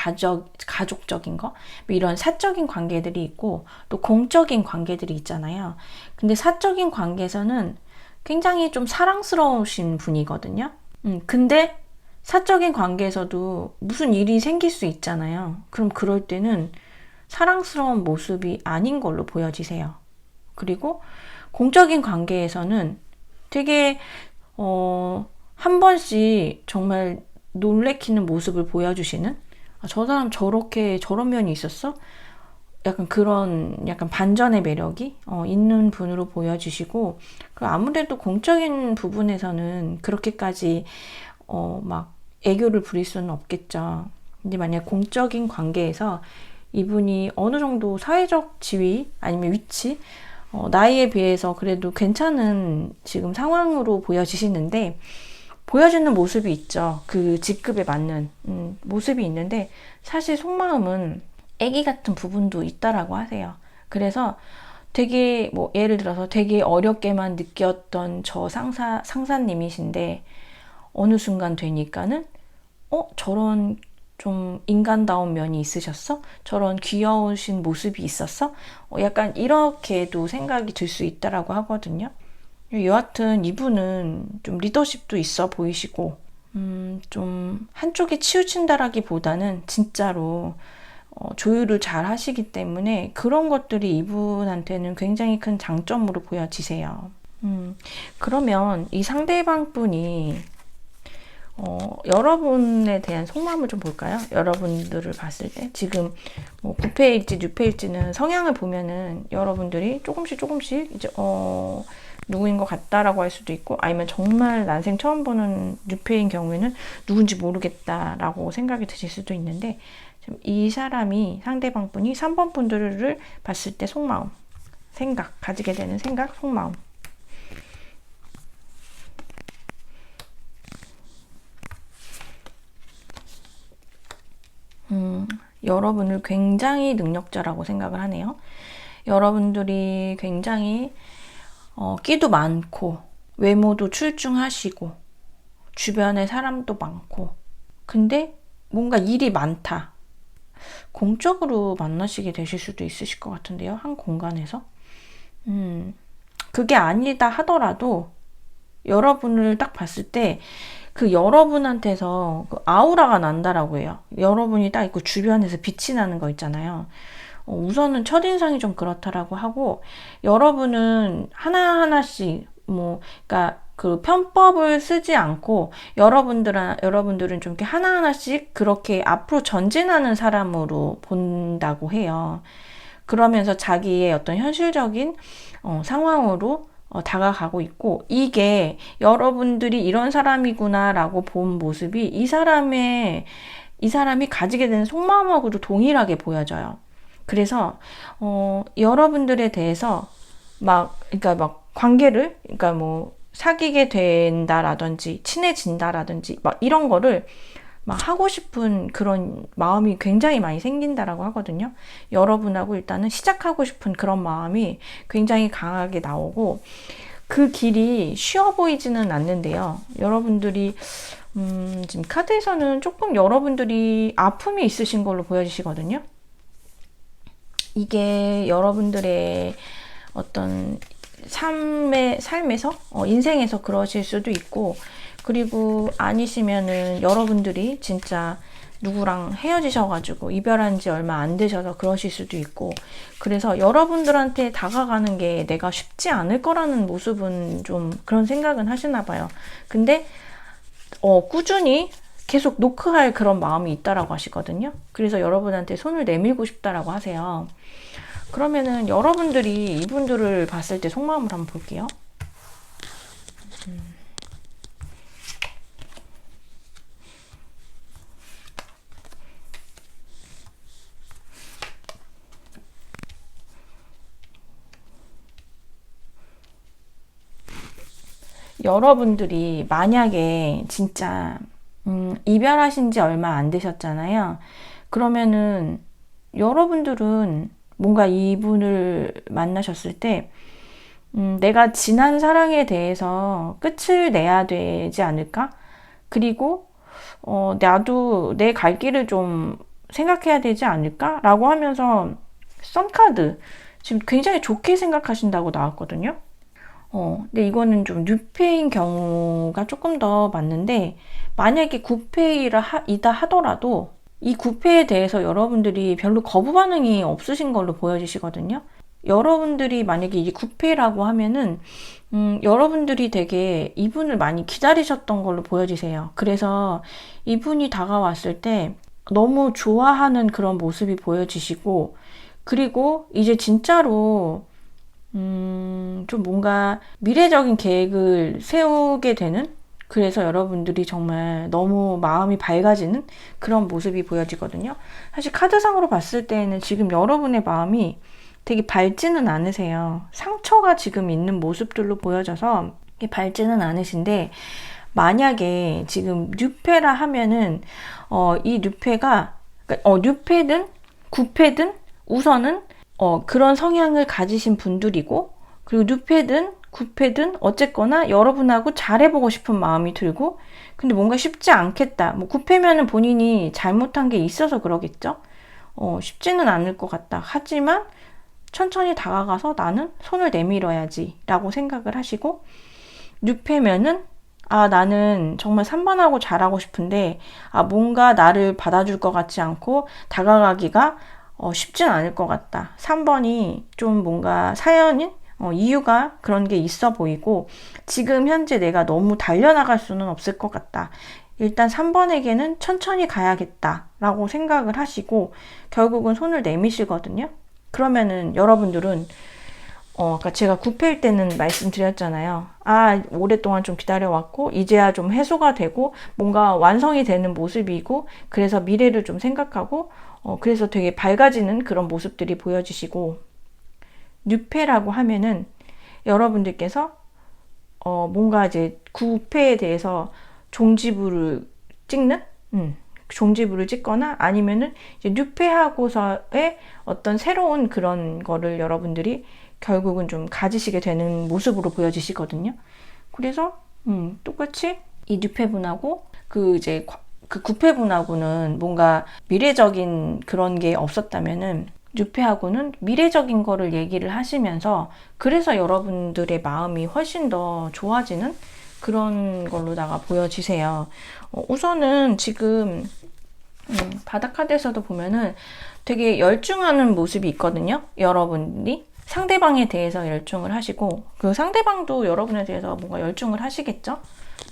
가족적인 거, 뭐 이런 사적인 관계들이 있고 또 공적인 관계들이 있잖아요. 근데 사적인 관계에서는 굉장히 좀 사랑스러우신 분이거든요. 근데 사적인 관계에서도 무슨 일이 생길 수 있잖아요. 그럼 그럴 때는 사랑스러운 모습이 아닌 걸로 보여지세요. 그리고 공적인 관계에서는 되게 한 번씩 정말 놀래키는 모습을 보여주시는, 저 사람 저런 면이 있었어? 약간 그런 약간 반전의 매력이 있는 분으로 보여지시고, 아무래도 공적인 부분에서는 그렇게까지 막 애교를 부릴 수는 없겠죠. 근데 만약 공적인 관계에서 이분이 어느 정도 사회적 지위 아니면 위치, 나이에 비해서 그래도 괜찮은 지금 상황으로 보여지시는데, 보여지는 모습이 있죠. 그 직급에 맞는 모습이 있는데 사실 속마음은 애기 같은 부분도 있다라고 하세요. 그래서 되게 뭐 예를 들어서 되게 어렵게만 느꼈던 저 상사님이신데 어느 순간 되니까는 저런 좀 인간다운 면이 있으셨어? 저런 귀여우신 모습이 있었어? 약간 이렇게도 생각이 들 수 있다라고 하거든요. 여하튼 이분은 좀 리더십도 있어 보이시고 좀 한쪽에 치우친다라기보다는 진짜로 조율을 잘 하시기 때문에 그런 것들이 이분한테는 굉장히 큰 장점으로 보여지세요. 그러면 이 상대방 분이 여러분에 대한 속마음을 좀 볼까요? 여러분들을 봤을 때 지금 뭐 9패일지 6패일지는 성향을 보면은 여러분들이 조금씩 이제 누구인 것 같다라고 할 수도 있고, 아니면 정말 난생 처음 보는 6패인 경우에는 누군지 모르겠다라고 생각이 드실 수도 있는데, 지금 이 사람이 상대방 분이 3번 분들을 봤을 때 속마음, 생각, 가지게 되는 생각, 속마음. 여러분을 굉장히 능력자라고 생각을 하네요. 여러분들이 굉장히 끼도 많고 외모도 출중하시고 주변에 사람도 많고, 근데 뭔가 일이 많다. 공적으로 만나시게 되실 수도 있으실 것 같은데요. 한 공간에서. 그게 아니다 하더라도 여러분을 딱 봤을 때 그 여러분한테서 그 아우라가 난다라고 해요. 여러분이 딱 있고 주변에서 빛이 나는 거 있잖아요. 우선은 첫인상이 좀 그렇다라고 하고, 여러분은 하나하나씩 그러니까 그 편법을 쓰지 않고 여러분들은 좀 이렇게 하나하나씩 그렇게 앞으로 전진하는 사람으로 본다고 해요. 그러면서 자기의 어떤 현실적인 상황으로 다가가고 있고, 이게 여러분들이 이런 사람이구나라고 본 모습이 이 사람이 가지게 되는 속마음하고도 동일하게 보여져요. 그래서 여러분들에 대해서 그러니까 막 관계를, 그러니까 뭐 사귀게 된다라든지 친해진다라든지 막 이런 거를 막 하고 싶은 그런 마음이 굉장히 많이 생긴다라고 하거든요. 여러분하고 일단은 시작하고 싶은 그런 마음이 굉장히 강하게 나오고, 그 길이 쉬워 보이지는 않는데요. 여러분들이 지금 카드에서는 조금 여러분들이 아픔이 있으신 걸로 보여지시거든요. 이게 여러분들의 어떤 삶에서 인생에서 그러실 수도 있고, 그리고 아니시면은 여러분들이 진짜 누구랑 헤어지셔가지고 이별한 지 얼마 안 되셔서 그러실 수도 있고, 그래서 여러분들한테 다가가는 게 내가 쉽지 않을 거라는 모습은 좀 그런 생각은 하시나 봐요. 근데 꾸준히 계속 노크할 그런 마음이 있다라고 하시거든요. 그래서 여러분한테 손을 내밀고 싶다라고 하세요. 그러면은 여러분들이 이분들을 봤을 때 속마음을 한번 볼게요. 여러분들이 만약에 진짜 이별하신 지 얼마 안 되셨잖아요. 그러면은 여러분들은 뭔가 이분을 만나셨을 때 내가 지난 사랑에 대해서 끝을 내야 되지 않을까? 그리고 나도 내 갈 길을 좀 생각해야 되지 않을까? 라고 하면서 썬카드 지금 굉장히 좋게 생각하신다고 나왔거든요. 근데 이거는 좀 뉴페인 경우가 조금 더 맞는데, 만약에 9페이이다 하더라도 이 9페에 대해서 여러분들이 별로 거부 반응이 없으신 걸로 보여지시거든요. 여러분들이 만약에 이 9페라고 하면은 여러분들이 되게 이분을 많이 기다리셨던 걸로 보여지세요. 그래서 이분이 다가왔을 때 너무 좋아하는 그런 모습이 보여지시고, 그리고 이제 진짜로 좀 뭔가 미래적인 계획을 세우게 되는, 그래서 여러분들이 정말 너무 마음이 밝아지는 그런 모습이 보여지거든요. 사실 카드상으로 봤을 때는 지금 여러분의 마음이 되게 밝지는 않으세요. 상처가 지금 있는 모습들로 보여져서 밝지는 않으신데, 만약에 지금 뉴페라 하면은 이 뉴페가 뉴페든 9페든 우선은 그런 성향을 가지신 분들이고, 그리고 뉴패든 구패든 어쨌거나 여러분하고 잘해보고 싶은 마음이 들고, 근데 뭔가 쉽지 않겠다. 뭐 구패면은 본인이 잘못한 게 있어서 그러겠죠. 쉽지는 않을 것 같다. 하지만 천천히 다가가서 나는 손을 내밀어야지 라고 생각을 하시고, 뉴패면은 나는 정말 3번하고 잘하고 싶은데, 뭔가 나를 받아줄 것 같지 않고 다가가기가 쉽진 않을 것 같다. 3번이 좀 뭔가 사연인 이유가 그런 게 있어 보이고, 지금 현재 내가 너무 달려나갈 수는 없을 것 같다. 일단 3번에게는 천천히 가야겠다 라고 생각을 하시고 결국은 손을 내미시거든요. 그러면은 여러분들은 아까 제가 9패일 때는 말씀드렸잖아요. 오랫동안 좀 기다려왔고, 이제야 좀 해소가 되고, 뭔가 완성이 되는 모습이고, 그래서 미래를 좀 생각하고, 그래서 되게 밝아지는 그런 모습들이 보여지시고, 뉴패라고 하면은 여러분들께서, 뭔가 이제 9패에 대해서 종지부를 찍는? 종지부를 찍거나 아니면은 이제 뉴패하고서의 어떤 새로운 그런 거를 여러분들이 결국은 좀 가지시게 되는 모습으로 보여지시거든요. 그래서 똑같이 이 뉴패분하고 그 이제 그 구패분하고는 뭔가 미래적인 그런 게 없었다면은 뉴패하고는 미래적인 거를 얘기를 하시면서 그래서 여러분들의 마음이 훨씬 더 좋아지는 그런 걸로다가 보여지세요. 우선은 지금 바닥 카드에서도 보면은 되게 열중하는 모습이 있거든요. 여러분이 상대방에 대해서 열중을 하시고 그 상대방도 여러분에 대해서 뭔가 열중을 하시겠죠.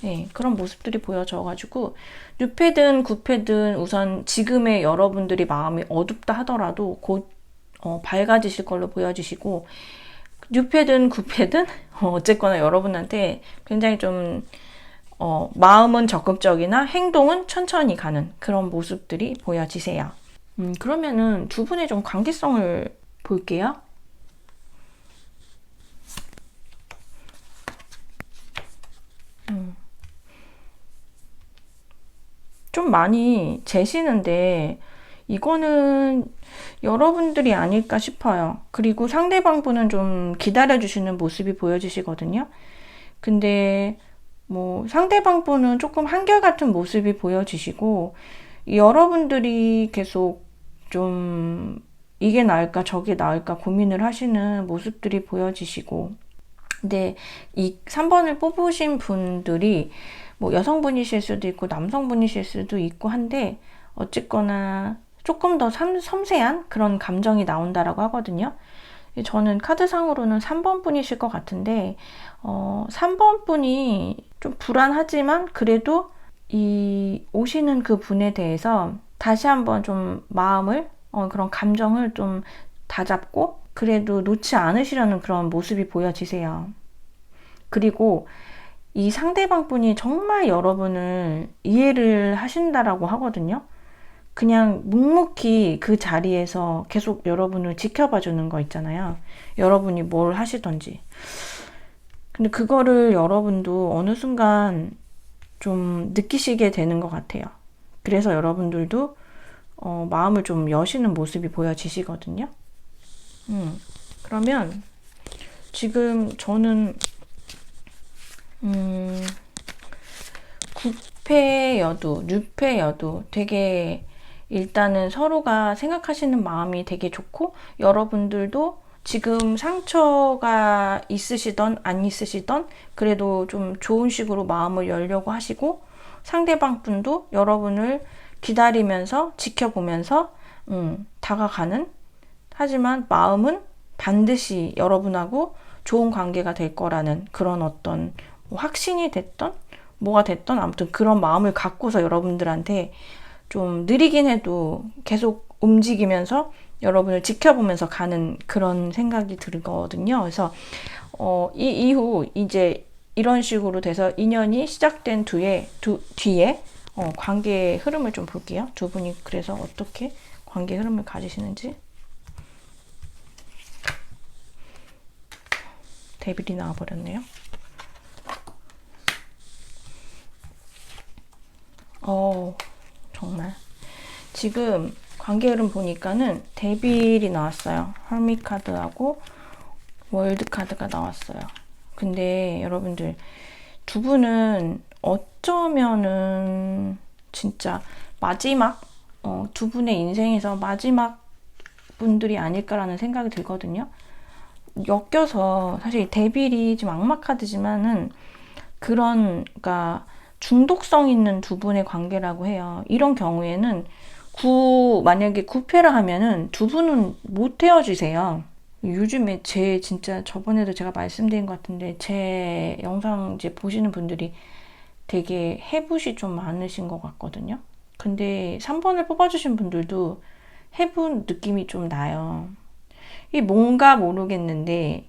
네, 그런 모습들이 보여져가지고 뉴패든 구패든 우선 지금의 여러분들이 마음이 어둡다 하더라도 곧 밝아지실 걸로 보여지시고, 뉴패든 구패든 어쨌거나 여러분한테 굉장히 좀 마음은 적극적이나 행동은 천천히 가는 그런 모습들이 보여지세요. 그러면은 두 분의 좀 관계성을 볼게요. 좀 많이 재시는데 이거는 여러분들이 아닐까 싶어요. 그리고 상대방 분은 좀 기다려주시는 모습이 보여지시거든요. 근데 뭐 상대방 분은 조금 한결같은 모습이 보여지시고 여러분들이 계속 좀 이게 나을까 저게 나을까 고민을 하시는 모습들이 보여지시고, 근데 이 3번을 뽑으신 분들이 뭐 여성분이실 수도 있고 남성분이실 수도 있고 한데 어쨌거나 조금 더 섬세한 그런 감정이 나온다라고 하거든요. 저는 카드상으로는 3번 분이실 것 같은데 3번 분이 좀 불안하지만 그래도 이 오시는 그 분에 대해서 다시 한번 좀 마음을 그런 감정을 좀 다잡고 그래도 놓지 않으시려는 그런 모습이 보여지세요. 그리고 이 상대방 분이 정말 여러분을 이해를 하신다라고 하거든요. 그냥 묵묵히 그 자리에서 계속 여러분을 지켜봐 주는 거 있잖아요. 여러분이 뭘 하시던지. 근데 그거를 여러분도 어느 순간 좀 느끼시게 되는 것 같아요. 그래서 여러분들도 마음을 좀 여시는 모습이 보여지시거든요. 그러면 지금 저는 9패여도 6패여도 되게 일단은 서로가 생각하시는 마음이 되게 좋고 여러분들도 지금 상처가 있으시던 안 있으시던 그래도 좀 좋은 식으로 마음을 열려고 하시고 상대방 분도 여러분을 기다리면서 지켜보면서 다가가는, 하지만 마음은 반드시 여러분하고 좋은 관계가 될 거라는 그런 어떤 확신이 됐던 뭐가 됐던 아무튼 그런 마음을 갖고서 여러분들한테 좀 느리긴 해도 계속 움직이면서 여러분을 지켜보면서 가는 그런 생각이 들거든요. 그래서 이 이후 이제 이런 식으로 돼서 인연이 시작된 뒤에 관계의 흐름을 좀 볼게요. 두 분이 그래서 어떻게 관계 흐름을 가지시는지. 데빌이 나와버렸네요. 정말 지금 관계 흐름 보니까는 데빌이 나왔어요. 헐밋 카드하고 월드 카드가 나왔어요. 근데 여러분들 두 분은 어쩌면은 진짜 마지막 두 분의 인생에서 마지막 분들이 아닐까라는 생각이 들거든요. 엮여서 사실 데빌이 좀 악마 카드지만은 그러니까 중독성 있는 두 분의 관계라고 해요. 이런 경우에는 만약에 9패를 하면은 두 분은 못 헤어지세요. 요즘에 진짜 저번에도 제가 말씀드린 것 같은데 제 영상 이제 보시는 분들이 되게 해붓이 좀 많으신 것 같거든요. 근데 3번을 뽑아주신 분들도 해붓 느낌이 좀 나요. 이 뭔가 모르겠는데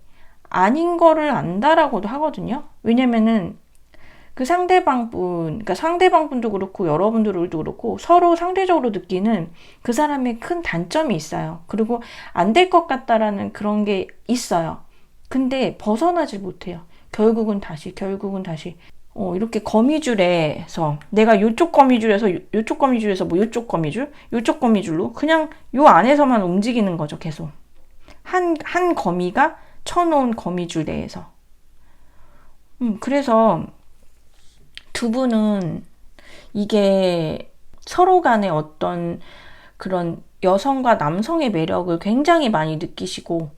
아닌 거를 안다라고도 하거든요. 왜냐면은 그 그러니까 상대방분도 그렇고 여러분들도 그렇고 서로 상대적으로 느끼는 그 사람의 큰 단점이 있어요. 그리고 안 될 것 같다라는 그런 게 있어요. 근데 벗어나질 못해요. 결국은 다시 이렇게 거미줄에서 내가 요쪽 거미줄에서 뭐 요쪽 거미줄로 그냥 요 안에서만 움직이는 거죠. 계속 한 거미가 쳐놓은 거미줄 내에서. 그래서 두 분은 이게 서로 간의 어떤 그런 여성과 남성의 매력을 굉장히 많이 느끼시고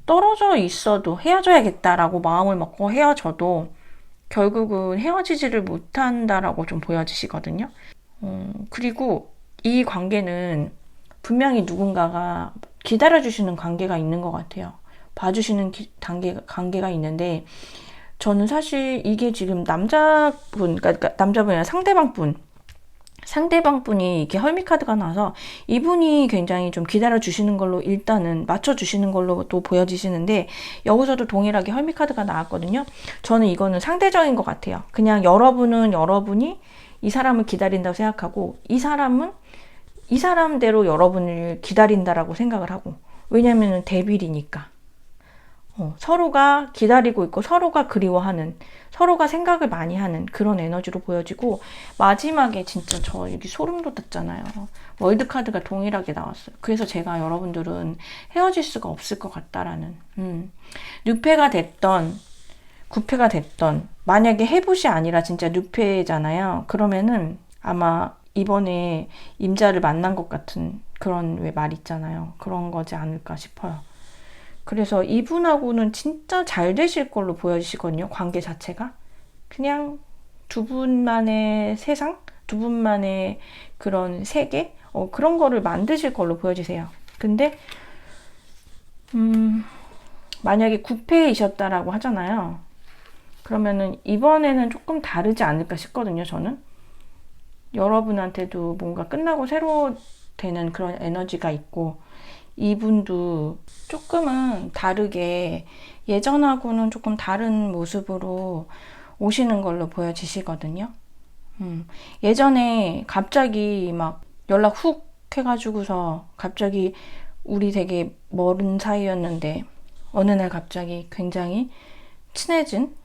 떨어져 있어도 헤어져야겠다라고 마음을 먹고 헤어져도 결국은 헤어지지를 못한다라고 좀 보여지시거든요. 그리고 이 관계는 분명히 누군가가 기다려주시는 관계가 있는 것 같아요. 봐주시는 관계가 있는데 저는 사실 이게 지금 그러니까 남자분이 아니라 상대방분이 이렇게 헐미카드가 나와서 이분이 굉장히 좀 기다려주시는 걸로 일단은 맞춰주시는 걸로 또 보여지시는데 여기서도 동일하게 헐미카드가 나왔거든요. 저는 이거는 상대적인 것 같아요. 그냥 여러분이 이 사람을 기다린다고 생각하고 이 사람은 이 사람대로 여러분을 기다린다라고 생각을 하고 왜냐면은 데빌이니까. 서로가 기다리고 있고 서로가 그리워하는 서로가 생각을 많이 하는 그런 에너지로 보여지고 마지막에 진짜 저 여기 소름 돋았잖아요. 월드카드가 동일하게 나왔어요. 그래서 제가 여러분들은 헤어질 수가 없을 것 같다라는 6패가 됐던 9패가 됐던 만약에 해붓이 아니라 진짜 6패잖아요. 그러면은 아마 이번에 임자를 만난 것 같은 그런 왜 말 있잖아요. 그런 거지 않을까 싶어요. 그래서 이분하고는 진짜 잘 되실 걸로 보여지시거든요. 관계 자체가. 그냥 두 분만의 세상? 두 분만의 그런 세계? 그런 거를 만드실 걸로 보여지세요. 근데 만약에 9패이셨다라고 하잖아요. 그러면은 이번에는 조금 다르지 않을까 싶거든요. 저는. 여러분한테도 뭔가 끝나고 새로 되는 그런 에너지가 있고 이분도 조금은 다르게 예전하고는 조금 다른 모습으로 오시는 걸로 보여지시거든요. 예전에 갑자기 막 연락 훅 해가지고서 갑자기 우리 되게 멀은 사이였는데 어느 날 갑자기 굉장히 친해진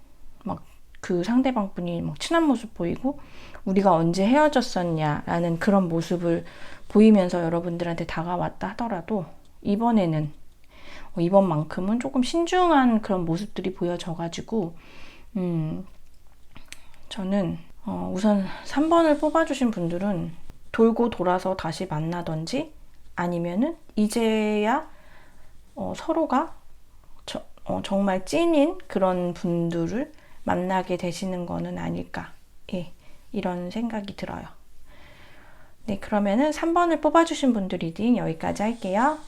막 그 상대방 분이 막 친한 모습 보이고 우리가 언제 헤어졌었냐라는 그런 모습을 보이면서 여러분들한테 다가왔다 하더라도 이번만큼은 조금 신중한 그런 모습들이 보여져가지고 저는 우선 3번을 뽑아주신 분들은 돌고 돌아서 다시 만나던지 아니면은 이제야 서로가 정말 찐인 그런 분들을 만나게 되시는 거는 아닐까 이런 생각이 들어요. 네, 그러면은 3번을 뽑아주신 분들 리딩 여기까지 할게요.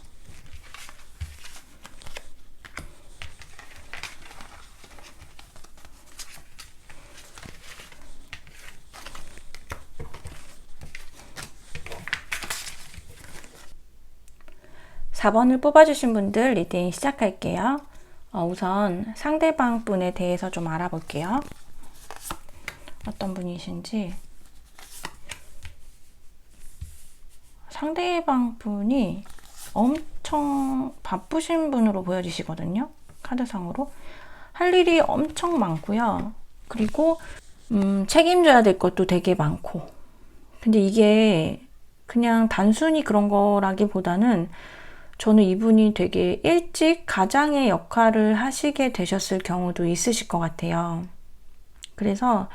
(4번을) 뽑아주신 분들 리딩 시작할게요. 우선 상대방 분에 대해서 좀 알아볼게요. 어떤 분이신지. 상대방 분이 엄청 바쁘신 분으로 보여지시거든요. 카드상으로. 할 일이 엄청 많고요. 그리고 책임져야 될 것도 되게 많고. 근데 이게 그냥 단순히 그런 거라기보다는 저는 이분이 되게 일찍 가장의 역할을 하시게 되셨을 경우도 있으실 것 같아요. 그래서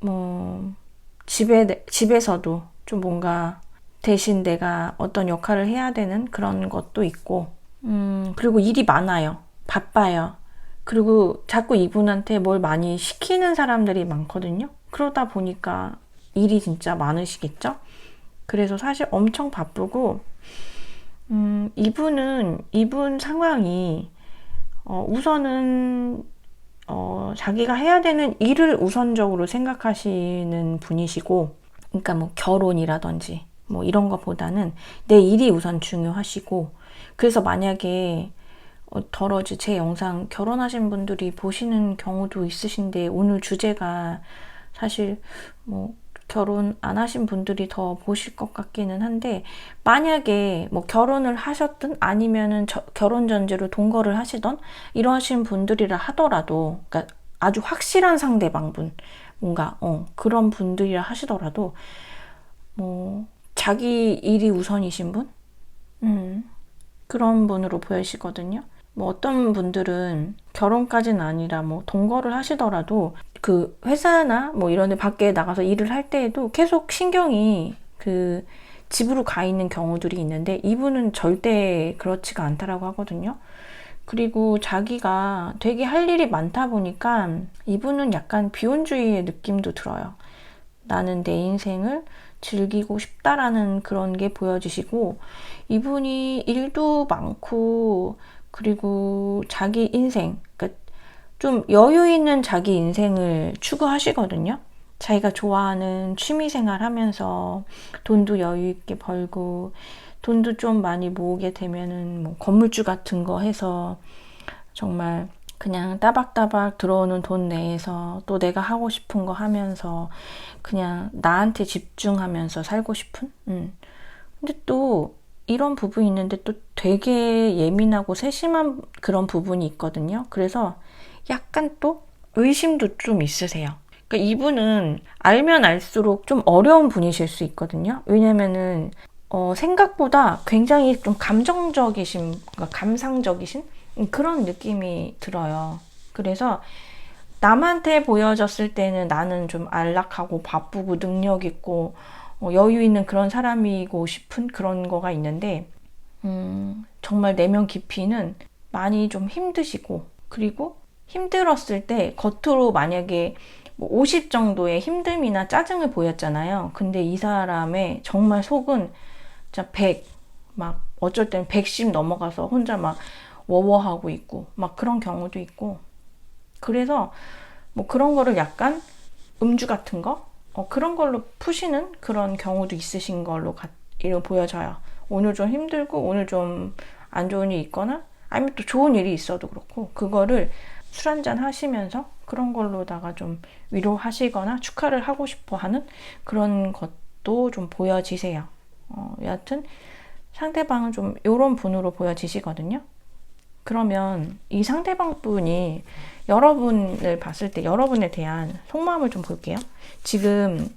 뭐 집에서도 좀 뭔가 대신 내가 어떤 역할을 해야 되는 그런 것도 있고, 그리고 일이 많아요. 바빠요. 그리고 자꾸 이분한테 뭘 많이 시키는 사람들이 많거든요. 그러다 보니까 일이 진짜 많으시겠죠? 그래서 사실 엄청 바쁘고, 이분 상황이, 우선은, 자기가 해야 되는 일을 우선적으로 생각하시는 분이시고, 그러니까 뭐 결혼이라든지, 뭐 이런 것보다는 내 일이 우선 중요하시고, 그래서 만약에 더러지 제 영상 결혼하신 분들이 보시는 경우도 있으신데, 오늘 주제가 사실 뭐 결혼 안 하신 분들이 더 보실 것 같기는 한데, 만약에 뭐 결혼을 하셨든 아니면은 결혼 전제로 동거를 하시던 이러하신 분들이라 하더라도, 그러니까 아주 확실한 상대방분, 뭔가 그런 분들이라 하시더라도 뭐 자기 일이 우선이신 분? 그런 분으로 보이시거든요. 뭐 어떤 분들은 결혼까지는 아니라 뭐 동거를 하시더라도 그 회사나 뭐 이런 데 밖에 나가서 일을 할 때에도 계속 신경이 그 집으로 가 있는 경우들이 있는데, 이분은 절대 그렇지가 않다라고 하거든요. 그리고 자기가 되게 할 일이 많다 보니까 이분은 약간 비혼주의의 느낌도 들어요. 나는 내 인생을 즐기고 싶다라는 그런 게 보여지시고, 이분이 일도 많고 그리고 자기 인생, 그러니까 좀 여유 있는 자기 인생을 추구하시거든요. 자기가 좋아하는 취미생활 하면서 돈도 여유 있게 벌고, 돈도 좀 많이 모으게 되면은 뭐 건물주 같은 거 해서 정말 그냥 따박따박 들어오는 돈 내에서 또 내가 하고 싶은 거 하면서 그냥 나한테 집중하면서 살고 싶은? 근데 또 이런 부분이 있는데 또 되게 예민하고 세심한 그런 부분이 있거든요. 그래서 약간 또 의심도 좀 있으세요. 그러니까 이분은 알면 알수록 좀 어려운 분이실 수 있거든요. 왜냐면은 생각보다 굉장히 좀 감정적이신, 그러니까 감상적이신 그런 느낌이 들어요. 그래서 남한테 보여졌을 때는 나는 좀 안락하고 바쁘고 능력 있고 여유 있는 그런 사람이고 싶은 그런 거가 있는데, 정말 내면 깊이는 많이 좀 힘드시고, 그리고 힘들었을 때 겉으로 만약에 뭐 50 정도의 힘듦이나 짜증을 보였잖아요. 근데 이 사람의 정말 속은 진짜 100, 막 어쩔 때는 110 넘어가서 혼자 막 워워하고 있고 막 그런 경우도 있고, 그래서 뭐 그런 거를 약간 음주 같은 거 그런 걸로 푸시는 그런 경우도 있으신 걸로 보여져요. 오늘 좀 힘들고 오늘 좀 안 좋은 일이 있거나 아니면 또 좋은 일이 있어도 그렇고, 그거를 술 한잔 하시면서 그런 걸로다가 좀 위로하시거나 축하를 하고 싶어 하는 그런 것도 좀 보여지세요. 여하튼 상대방은 좀 이런 분으로 보여지시거든요. 그러면 이 상대방 분이 여러분을 봤을 때 여러분에 대한 속마음을 좀 볼게요. 지금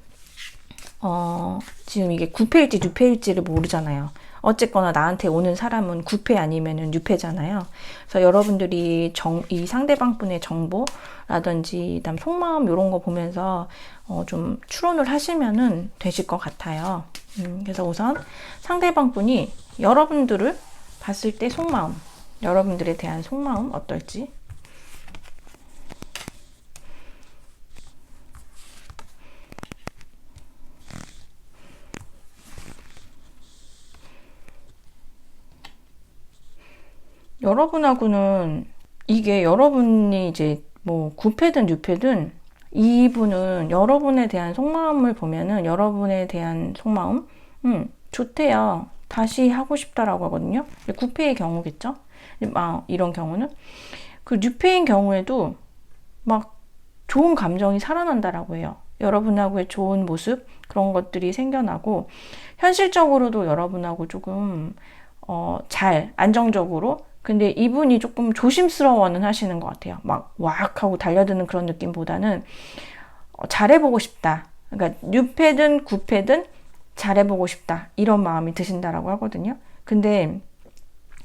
이게 9패일지 6패일지를 모르잖아요. 어쨌거나 나한테 오는 사람은 9패 아니면은 6패잖아요. 그래서 여러분들이 이 상대방 분의 정보라든지 그다음 속마음 이런 거 보면서 좀 추론을 하시면은 되실 것 같아요. 그래서 우선 상대방 분이 여러분들을 봤을 때 속마음, 여러분들에 대한 속마음 어떨지. 여러분하고는 이게 여러분이 이제 뭐 9패든 6패든 이분은 여러분에 대한 속마음을 보면은 여러분에 대한 속마음 좋대요. 다시 하고 싶다라고 하거든요. 9패의 경우겠죠. 이런 경우는 그 6패인 경우에도 막 좋은 감정이 살아난다라고 해요. 여러분하고의 좋은 모습 그런 것들이 생겨나고, 현실적으로도 여러분하고 조금 안정적으로, 근데 이분이 조금 조심스러워는 하시는 것 같아요. 막 왁 하고 달려드는 그런 느낌보다는 잘해보고 싶다. 그러니까 6패든 9패든 잘해보고 싶다 이런 마음이 드신다라고 하거든요. 근데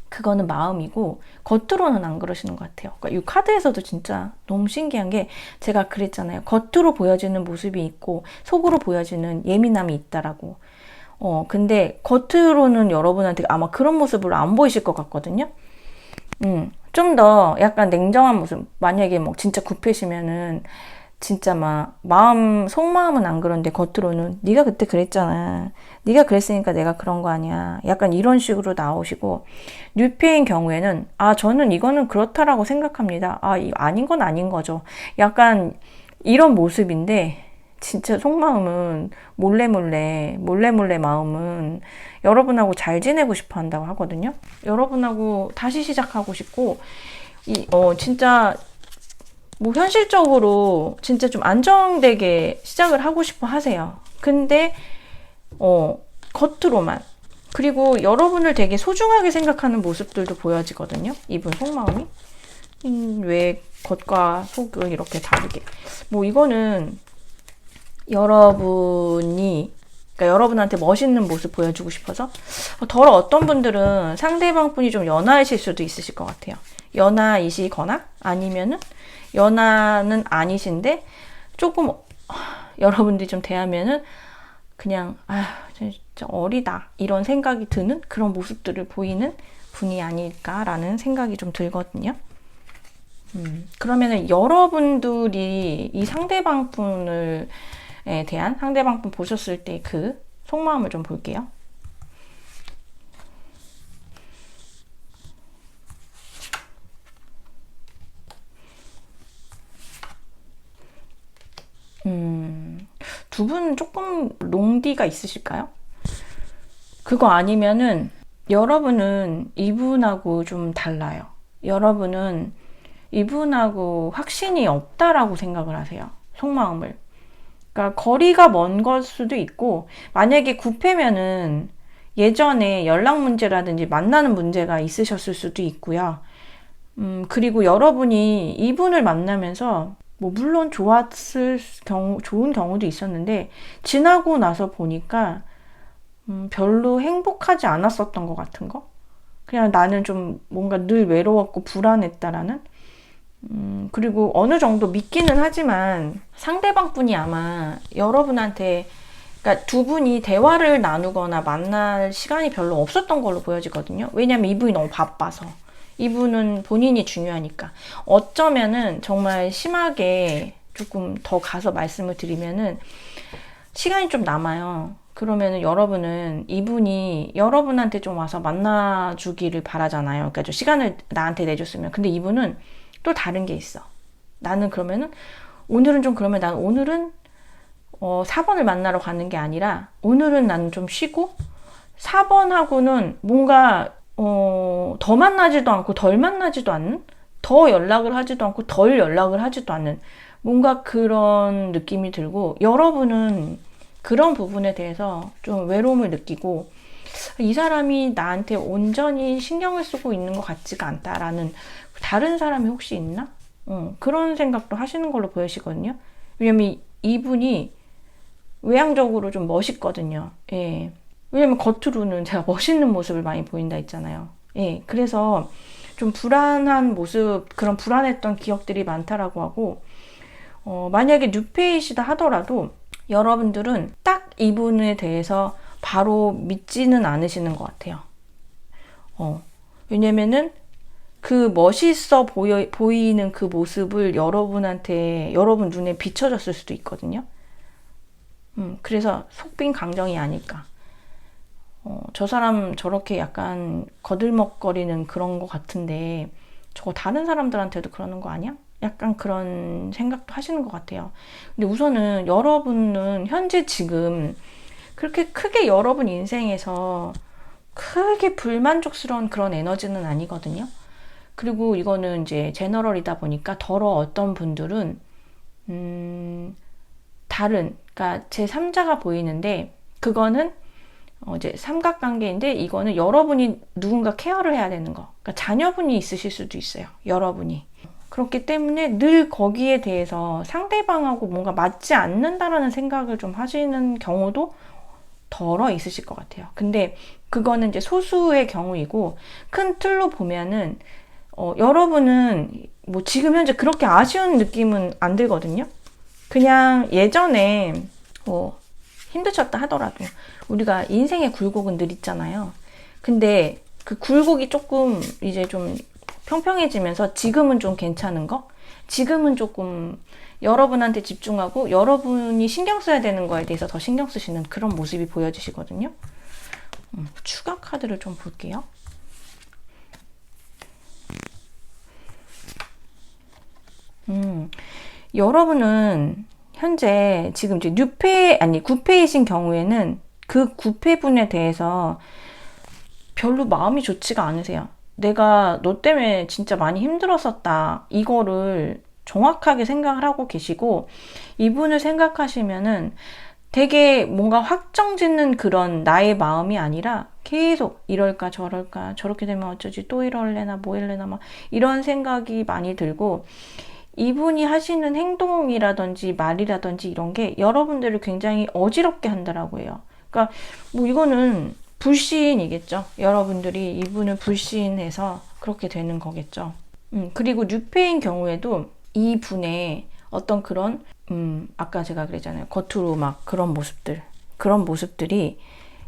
그거는 마음이고 겉으로는 안 그러시는 것 같아요. 그러니까 이 카드에서도 진짜 너무 신기한 게 제가 그랬잖아요. 겉으로 보여지는 모습이 있고 속으로 보여지는 예민함이 있다라고. 근데 겉으로는 여러분한테 아마 그런 모습으로 안 보이실 것 같거든요. 좀 더 약간 냉정한 모습. 만약에 뭐 진짜 굽히시면은 진짜 막 속마음은 안 그런데 겉으로는 네가 그때 그랬잖아. 네가 그랬으니까 내가 그런 거 아니야. 약간 이런 식으로 나오시고, 뉴페인 경우에는 저는 이거는 그렇다라고 생각합니다. 아닌 건 아닌 거죠. 약간 이런 모습인데 진짜 속마음은 몰래 마음은 여러분하고 잘 지내고 싶어 한다고 하거든요. 여러분하고 다시 시작하고 싶고, 진짜 뭐 현실적으로 진짜 좀 안정되게 시작을 하고 싶어 하세요. 근데 겉으로만. 그리고 여러분을 되게 소중하게 생각하는 모습들도 보여지거든요. 이분 속마음이. 왜 겉과 속을 이렇게 다르게. 뭐 이거는 그러니까 여러분한테 멋있는 모습 보여주고 싶어서. 어떤 분들은 상대방 분이 좀 연하이실 수도 있으실 것 같아요. 연하이시거나 아니면은 연하는 아니신데 조금 여러분들이 좀 대하면은 그냥 진짜 어리다 이런 생각이 드는 그런 모습들을 보이는 분이 아닐까라는 생각이 좀 들거든요. 그러면은 여러분들이 이 상대방 분에 대한 상대방 분 보셨을 때 그 속마음을 좀 볼게요. 두 분 조금 롱디가 있으실까요? 그거 아니면은 여러분은 이분하고 좀 달라요. 여러분은 이분하고 확신이 없다라고 생각을 하세요. 속마음을. 그러니까 거리가 먼 걸 수도 있고, 만약에 굽해면은 예전에 연락 문제라든지 만나는 문제가 있으셨을 수도 있고요. 그리고 여러분이 이분을 만나면서 뭐 물론 좋은 경우도 있었는데 지나고 나서 보니까 별로 행복하지 않았었던 것 같은 거. 그냥 나는 좀 뭔가 늘 외로웠고 불안했다라는. 그리고 어느 정도 믿기는 하지만 상대방 분이 아마 여러분한테, 그러니까 두 분이 대화를 나누거나 만날 시간이 별로 없었던 걸로 보여지거든요. 왜냐면 이분이 너무 바빠서. 이분은 본인이 중요하니까. 어쩌면은 정말 심하게 조금 더 가서 말씀을 드리면은 시간이 좀 남아요. 그러면은 여러분은 이분이 여러분한테 좀 와서 만나주기를 바라잖아요. 그러니까 좀 시간을 나한테 내줬으면. 근데 이분은 또 다른 게 있어. 나는 그러면은 난 오늘은 4번을 만나러 가는 게 아니라 오늘은 나는 좀 쉬고 4번하고는 뭔가 더 만나지도 않고 덜 만나지도 않는, 더 연락을 하지도 않고 덜 연락을 하지도 않는 뭔가 그런 느낌이 들고, 여러분은 그런 부분에 대해서 좀 외로움을 느끼고 이 사람이 나한테 온전히 신경을 쓰고 있는 것 같지가 않다라는, 다른 사람이 혹시 있나? 그런 생각도 하시는 걸로 보이시거든요. 왜냐면 이분이 외향적으로 좀 멋있거든요. 예. 왜냐면 겉으로는 제가 멋있는 모습을 많이 보인다 했잖아요. 예. 그래서 좀 불안한 모습, 그런 불안했던 기억들이 많다라고 하고, 만약에 뉴페이시다 하더라도 여러분들은 딱 이분에 대해서 바로 믿지는 않으시는 것 같아요. 왜냐면은 그 멋있어 보이는 그 모습을 여러분 눈에 비춰졌을 수도 있거든요. 그래서 속빈 강정이 아닐까. 저 사람 저렇게 약간 거들먹거리는 그런 것 같은데 저거 다른 사람들한테도 그러는 거 아니야? 약간 그런 생각도 하시는 것 같아요. 근데 우선은 여러분은 현재 지금 그렇게 크게 여러분 인생에서 크게 불만족스러운 그런 에너지는 아니거든요. 그리고 이거는 이제 제너럴이다 보니까 어떤 분들은 그러니까 제3자가 보이는데 그거는 이제 삼각관계인데, 이거는 여러분이 누군가 케어를 해야 되는 거. 그러니까 자녀분이 있으실 수도 있어요. 여러분이. 그렇기 때문에 늘 거기에 대해서 상대방하고 뭔가 맞지 않는다라는 생각을 좀 하시는 경우도 덜어 있으실 것 같아요. 근데 그거는 이제 소수의 경우이고, 큰 틀로 보면은 여러분은 뭐 지금 현재 그렇게 아쉬운 느낌은 안 들거든요. 그냥 예전에 힘드셨다 하더라도 우리가 인생의 굴곡은 늘 있잖아요. 근데 그 굴곡이 조금 이제 좀 평평해지면서 지금은 좀 괜찮은 거? 지금은 조금 여러분한테 집중하고 여러분이 신경 써야 되는 거에 대해서 더 신경 쓰시는 그런 모습이 보여지시거든요. 추가 카드를 좀 볼게요. 여러분은 현재 지금 이제 뉴페, 아니, 구페이신 경우에는 그 구페분에 대해서 별로 마음이 좋지가 않으세요. 내가 너 때문에 진짜 많이 힘들었었다. 이거를 정확하게 생각을 하고 계시고, 이분을 생각하시면은 되게 뭔가 확정짓는 그런 나의 마음이 아니라 계속 이럴까 저럴까, 저렇게 되면 어쩌지, 또 이럴래나 뭐 이럴래나 막 이런 생각이 많이 들고, 이분이 하시는 행동이라든지 말이라든지 이런 게 여러분들을 굉장히 어지럽게 한다라고 해요. 그러니까 뭐 이거는 불신이겠죠. 여러분들이 이분을 불신해서 그렇게 되는 거겠죠. 그리고 뉴페인 경우에도 이분의 어떤 그런 아까 제가 그랬잖아요. 겉으로 막 그런 모습들이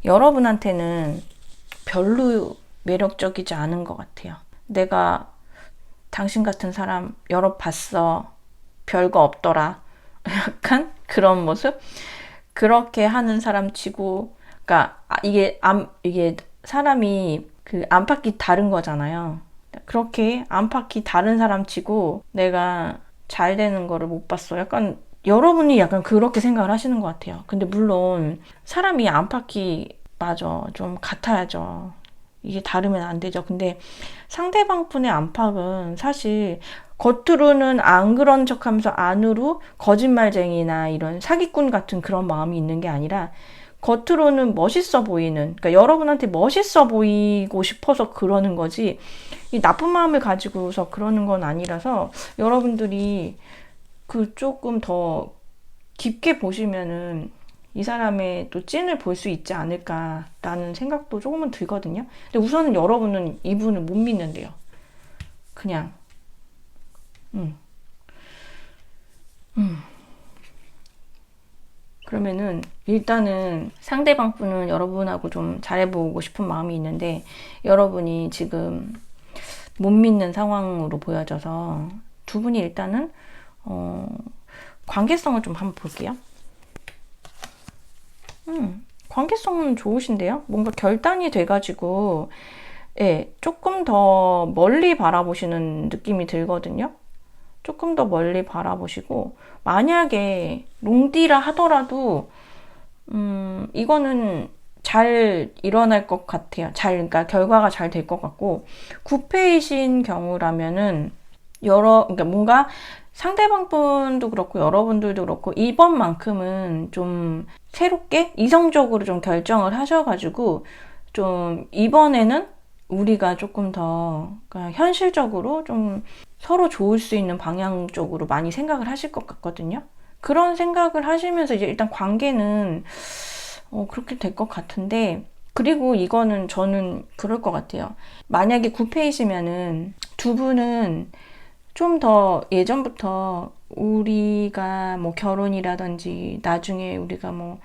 여러분한테는 별로 매력적이지 않은 것 같아요. 내가 당신 같은 사람 여러 봤어. 별거 없더라. 약간 그런 모습? 그렇게 하는 사람 치고, 그러니까 이게 사람이 그 안팎이 다른 거잖아요. 그렇게 안팎이 다른 사람 치고 내가 잘 되는 거를 못 봤어. 약간 여러분이 약간 그렇게 생각을 하시는 것 같아요. 근데 물론 사람이 안팎이 맞아. 좀 같아야죠. 이게 다르면 안 되죠. 근데 상대방 분의 안팎은 사실 겉으로는 안 그런 척 하면서 안으로 거짓말쟁이나 이런 사기꾼 같은 그런 마음이 있는 게 아니라 겉으로는 멋있어 보이는, 그러니까 여러분한테 멋있어 보이고 싶어서 그러는 거지, 이 나쁜 마음을 가지고서 그러는 건 아니라서 여러분들이 그 조금 더 깊게 보시면은 이 사람의 또 찐을 볼 수 있지 않을까라는 생각도 조금은 들거든요. 근데 우선은 여러분은 이분을 못 믿는데요. 그냥 그러면은 일단은 상대방 분은 여러분하고 좀 잘해보고 싶은 마음이 있는데 여러분이 지금 못 믿는 상황으로 보여져서 두 분이 일단은 관계성을 좀 한번 볼게요. 관계성은 좋으신데요? 뭔가 결단이 돼가지고, 예, 조금 더 멀리 바라보시는 느낌이 들거든요? 조금 더 멀리 바라보시고, 만약에 롱디라 하더라도, 이거는 잘 일어날 것 같아요. 그러니까 결과가 잘 될 것 같고, 구패이신 경우라면은, 그러니까 뭔가 상대방 분도 그렇고 여러분들도 그렇고 이번만큼은 좀 새롭게 이성적으로 좀 결정을 하셔가지고 좀 이번에는 우리가 조금 더 그러니까 현실적으로 좀 서로 좋을 수 있는 방향 쪽으로 많이 생각을 하실 것 같거든요. 그런 생각을 하시면서 이제 일단 관계는 그렇게 될 것 같은데, 그리고 이거는 저는 그럴 것 같아요. 만약에 구패이시면은 두 분은 좀 더 예전부터 우리가 뭐 결혼이라든지 나중에 우리가 뭐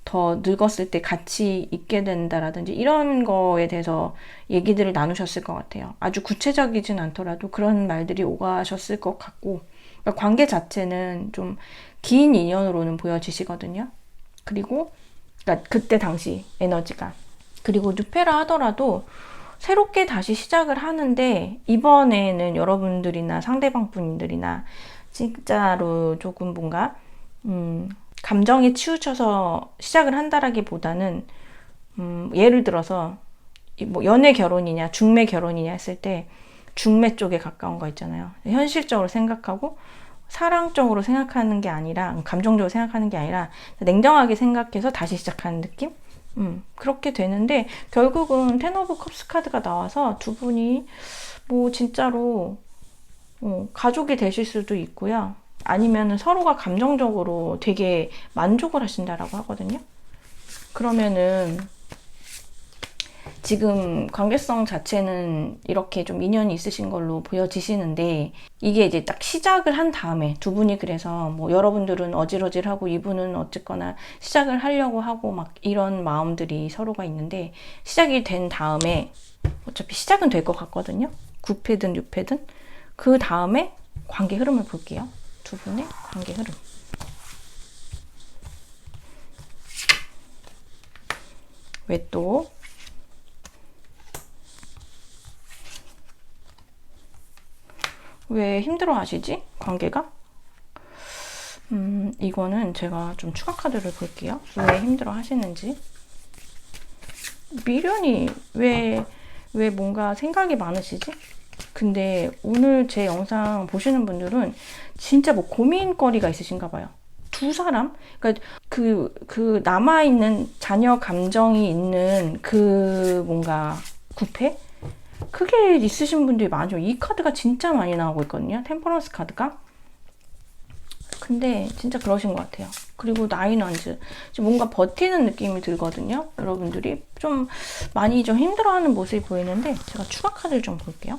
더 늙었을 때 같이 있게 된다라든지 이런 거에 대해서 얘기들을 나누셨을 것 같아요. 아주 구체적이진 않더라도 그런 말들이 오가셨을 것 같고, 그러니까 관계 자체는 좀 긴 인연으로는 보여지시거든요. 그리고 그러니까 그때 당시 에너지가, 그리고 뉴페라 하더라도 새롭게 다시 시작을 하는데 이번에는 여러분들이나 상대방 분들이나 진짜로 조금 뭔가 감정에 치우쳐서 시작을 한다라기보다는 예를 들어서 뭐 연애 결혼이냐 중매 결혼이냐 했을 때 중매 쪽에 가까운 거 있잖아요. 현실적으로 생각하고 사랑적으로 생각하는 게 아니라 감정적으로 생각하는 게 아니라 냉정하게 생각해서 다시 시작하는 느낌? 그렇게 되는데 결국은 텐 오브 컵스 카드가 나와서 두 분이 뭐 진짜로 가족이 되실 수도 있고요. 아니면 서로가 감정적으로 되게 만족을 하신다라고 하거든요. 그러면은 지금 관계성 자체는 이렇게 좀 인연이 있으신 걸로 보여지시는데, 이게 이제 딱 시작을 한 다음에 두 분이, 그래서 뭐 여러분들은 어질어질하고 이분은 어쨌거나 시작을 하려고 하고 막 이런 마음들이 서로가 있는데, 시작이 된 다음에 어차피 시작은 될 것 같거든요. 9패든 6패든. 그 다음에 관계 흐름을 볼게요. 두 분의 관계 흐름. 왜 또? 왜 힘들어 하시지? 관계가? 이거는 제가 좀 추가 카드를 볼게요. 왜 힘들어 하시는지. 미련이 왜 뭔가 생각이 많으시지? 근데 오늘 제 영상 보시는 분들은 진짜 뭐 고민거리가 있으신가 봐요. 두 사람? 그러니까 그 남아있는 자녀 감정이 있는 그 뭔가 구패? 그게 있으신 분들이 많죠. 이 카드가 진짜 많이 나오고 있거든요. 템퍼런스 카드가. 근데 진짜 그러신 것 같아요. 그리고 나인 원즈. 뭔가 버티는 느낌이 들거든요. 여러분들이 좀 많이 좀 힘들어하는 모습이 보이는데, 제가 추가 카드를 좀 볼게요.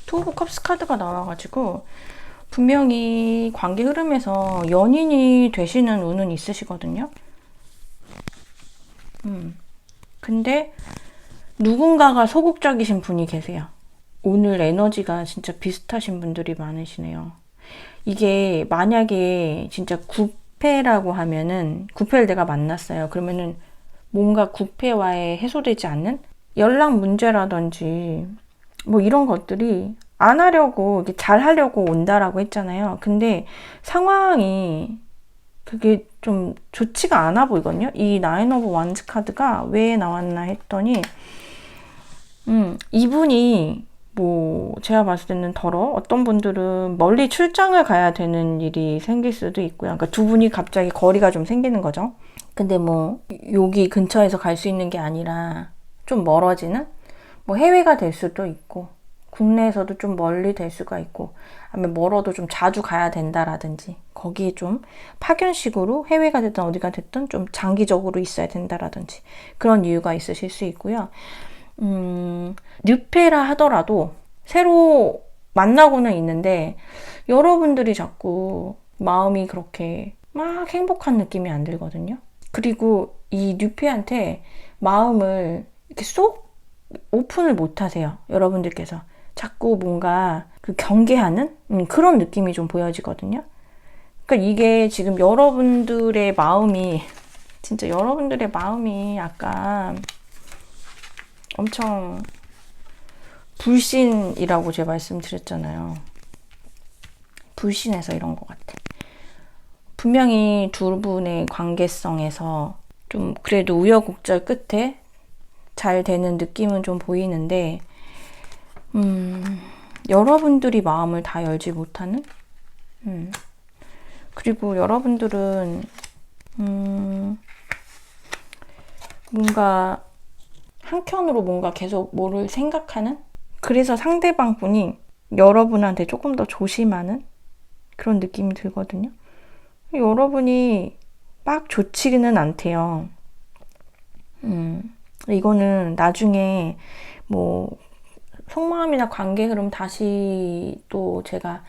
투 오브 컵스 카드가 나와가지고 분명히 관계 흐름에서 연인이 되시는 운은 있으시거든요. 근데 누군가가 소극적이신 분이 계세요. 오늘 에너지가 진짜 비슷하신 분들이 많으시네요. 이게 만약에 진짜 9패라고 하면은, 9패를 내가 만났어요. 그러면은 뭔가 9패와의 해소되지 않는 연락 문제라든지 뭐 이런 것들이 안 하려고, 이렇게 잘 하려고 온다라고 했잖아요. 근데 상황이 그게 좀 좋지가 않아 보이거든요. 이 나인 오브 완즈 카드가 왜 나왔나 했더니, 이분이 뭐 제가 봤을 때는 어떤 분들은 멀리 출장을 가야 되는 일이 생길 수도 있고요. 그러니까 두 분이 갑자기 거리가 좀 생기는 거죠. 근데 뭐 여기 근처에서 갈 수 있는 게 아니라 좀 멀어지는, 뭐 해외가 될 수도 있고, 국내에서도 좀 멀리 될 수가 있고, 아니면 멀어도 좀 자주 가야 된다라든지, 거기에 좀 파견식으로 해외가 됐든 어디가 됐든 좀 장기적으로 있어야 된다라든지, 그런 이유가 있으실 수 있고요. 뉴페라 하더라도 새로 만나고는 있는데, 여러분들이 자꾸 마음이 그렇게 막 행복한 느낌이 안 들거든요. 그리고 이 뉴페한테 마음을 이렇게 쏙 오픈을 못 하세요. 여러분들께서 자꾸 뭔가 그 경계하는 그런 느낌이 좀 보여지거든요. 그러니까 이게 지금 여러분들의 마음이, 진짜 여러분들의 마음이 약간 엄청 불신이라고 제가 말씀드렸잖아요. 불신해서 이런 것 같아. 분명히 두 분의 관계성에서 좀 그래도 우여곡절 끝에 잘 되는 느낌은 좀 보이는데, 여러분들이 마음을 다 열지 못하는? 그리고 여러분들은 뭔가 한켠으로 뭔가 계속 뭐를 생각하는? 그래서 상대방 분이 여러분한테 조금 더 조심하는 그런 느낌이 들거든요. 여러분이 막 좋지는 않대요. 이거는 나중에 뭐 속마음이나 관계 흐름 다시 또 제가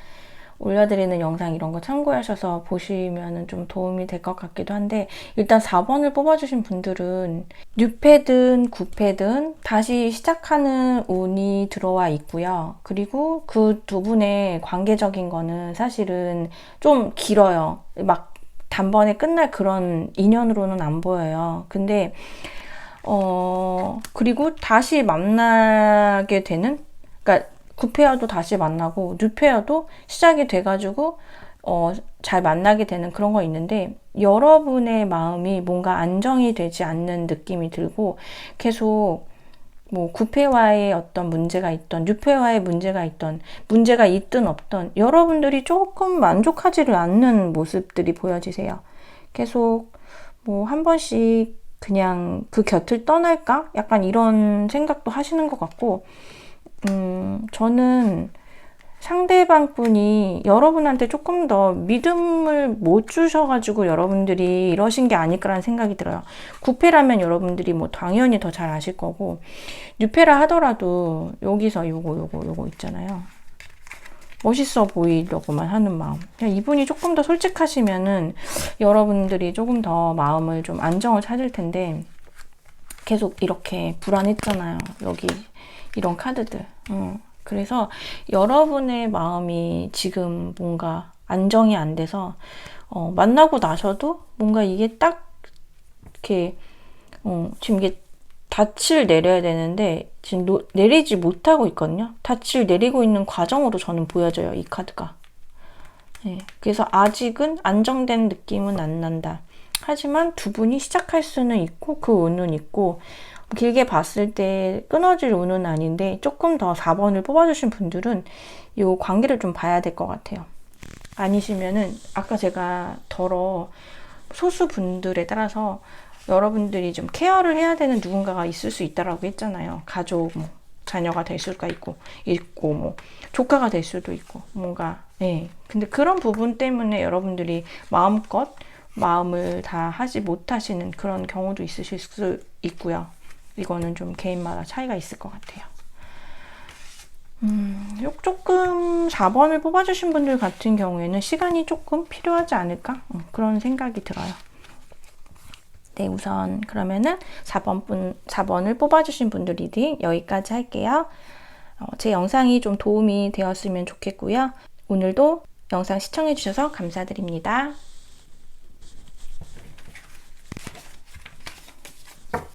올려드리는 영상 이런 거 참고하셔서 보시면 좀 도움이 될 것 같기도 한데, 일단 4번을 뽑아주신 분들은 뉴패든 9패든 다시 시작하는 운이 들어와 있고요. 그리고 그 두 분의 관계적인 거는 사실은 좀 길어요. 막 단번에 끝날 그런 인연으로는 안 보여요. 근데 그리고 다시 만나게 되는, 그러니까 9페어도 다시 만나고 뉴페어도 시작이 돼가지고 잘 만나게 되는 그런 거 있는데, 여러분의 마음이 뭔가 안정이 되지 않는 느낌이 들고, 계속 뭐 9패와의 어떤 문제가 있던, 6패와의 문제가 있던, 문제가 있든 없든 여러분들이 조금 만족하지를 않는 모습들이 보여지세요. 계속 뭐 한 번씩 그냥 그 곁을 떠날까? 약간 이런 생각도 하시는 것 같고, 저는 상대방 분이 여러분한테 조금 더 믿음을 못 주셔가지고 여러분들이 이러신 게 아닐까라는 생각이 들어요. 9패라면 여러분들이 뭐 당연히 더 잘 아실 거고, 6패라 하더라도 여기서 요거 있잖아요. 멋있어 보이려고만 하는 마음. 그냥 이분이 조금 더 솔직하시면은 여러분들이 조금 더 마음을 좀 안정을 찾을 텐데, 계속 이렇게 불안했잖아요. 여기 이런 카드들. 그래서 여러분의 마음이 지금 뭔가 안정이 안 돼서 만나고 나서도 뭔가 이게 딱 이렇게 지금 이게 닻을 내려야 되는데 지금 내리지 못하고 있거든요. 닻을 내리고 있는 과정으로 저는 보여져요. 이 카드가. 네, 그래서 아직은 안정된 느낌은 안 난다. 하지만 두 분이 시작할 수는 있고 그 운은 있고 길게 봤을 때 끊어질 운은 아닌데 조금 더 4번을 뽑아주신 분들은 이 관계를 좀 봐야 될 것 같아요. 아니시면은 아까 제가 소수 분들에 따라서 여러분들이 좀 케어를 해야 되는 누군가가 있을 수 있다라고 했잖아요. 가족, 뭐 자녀가 될 수가 있고 뭐 조카가 될 수도 있고 뭔가 근데 그런 부분 때문에 여러분들이 마음껏 마음을 다 하지 못하시는 그런 경우도 있으실 수 있고요. 이거는 좀 개인마다 차이가 있을 것 같아요. 조금 4번을 뽑아주신 분들 같은 경우에는 시간이 조금 필요하지 않을까? 그런 생각이 들어요. 네, 우선 그러면은 4번을 뽑아주신 분들 리딩 여기까지 할게요. 제 영상이 좀 도움이 되었으면 좋겠고요. 오늘도 영상 시청해주셔서 감사드립니다.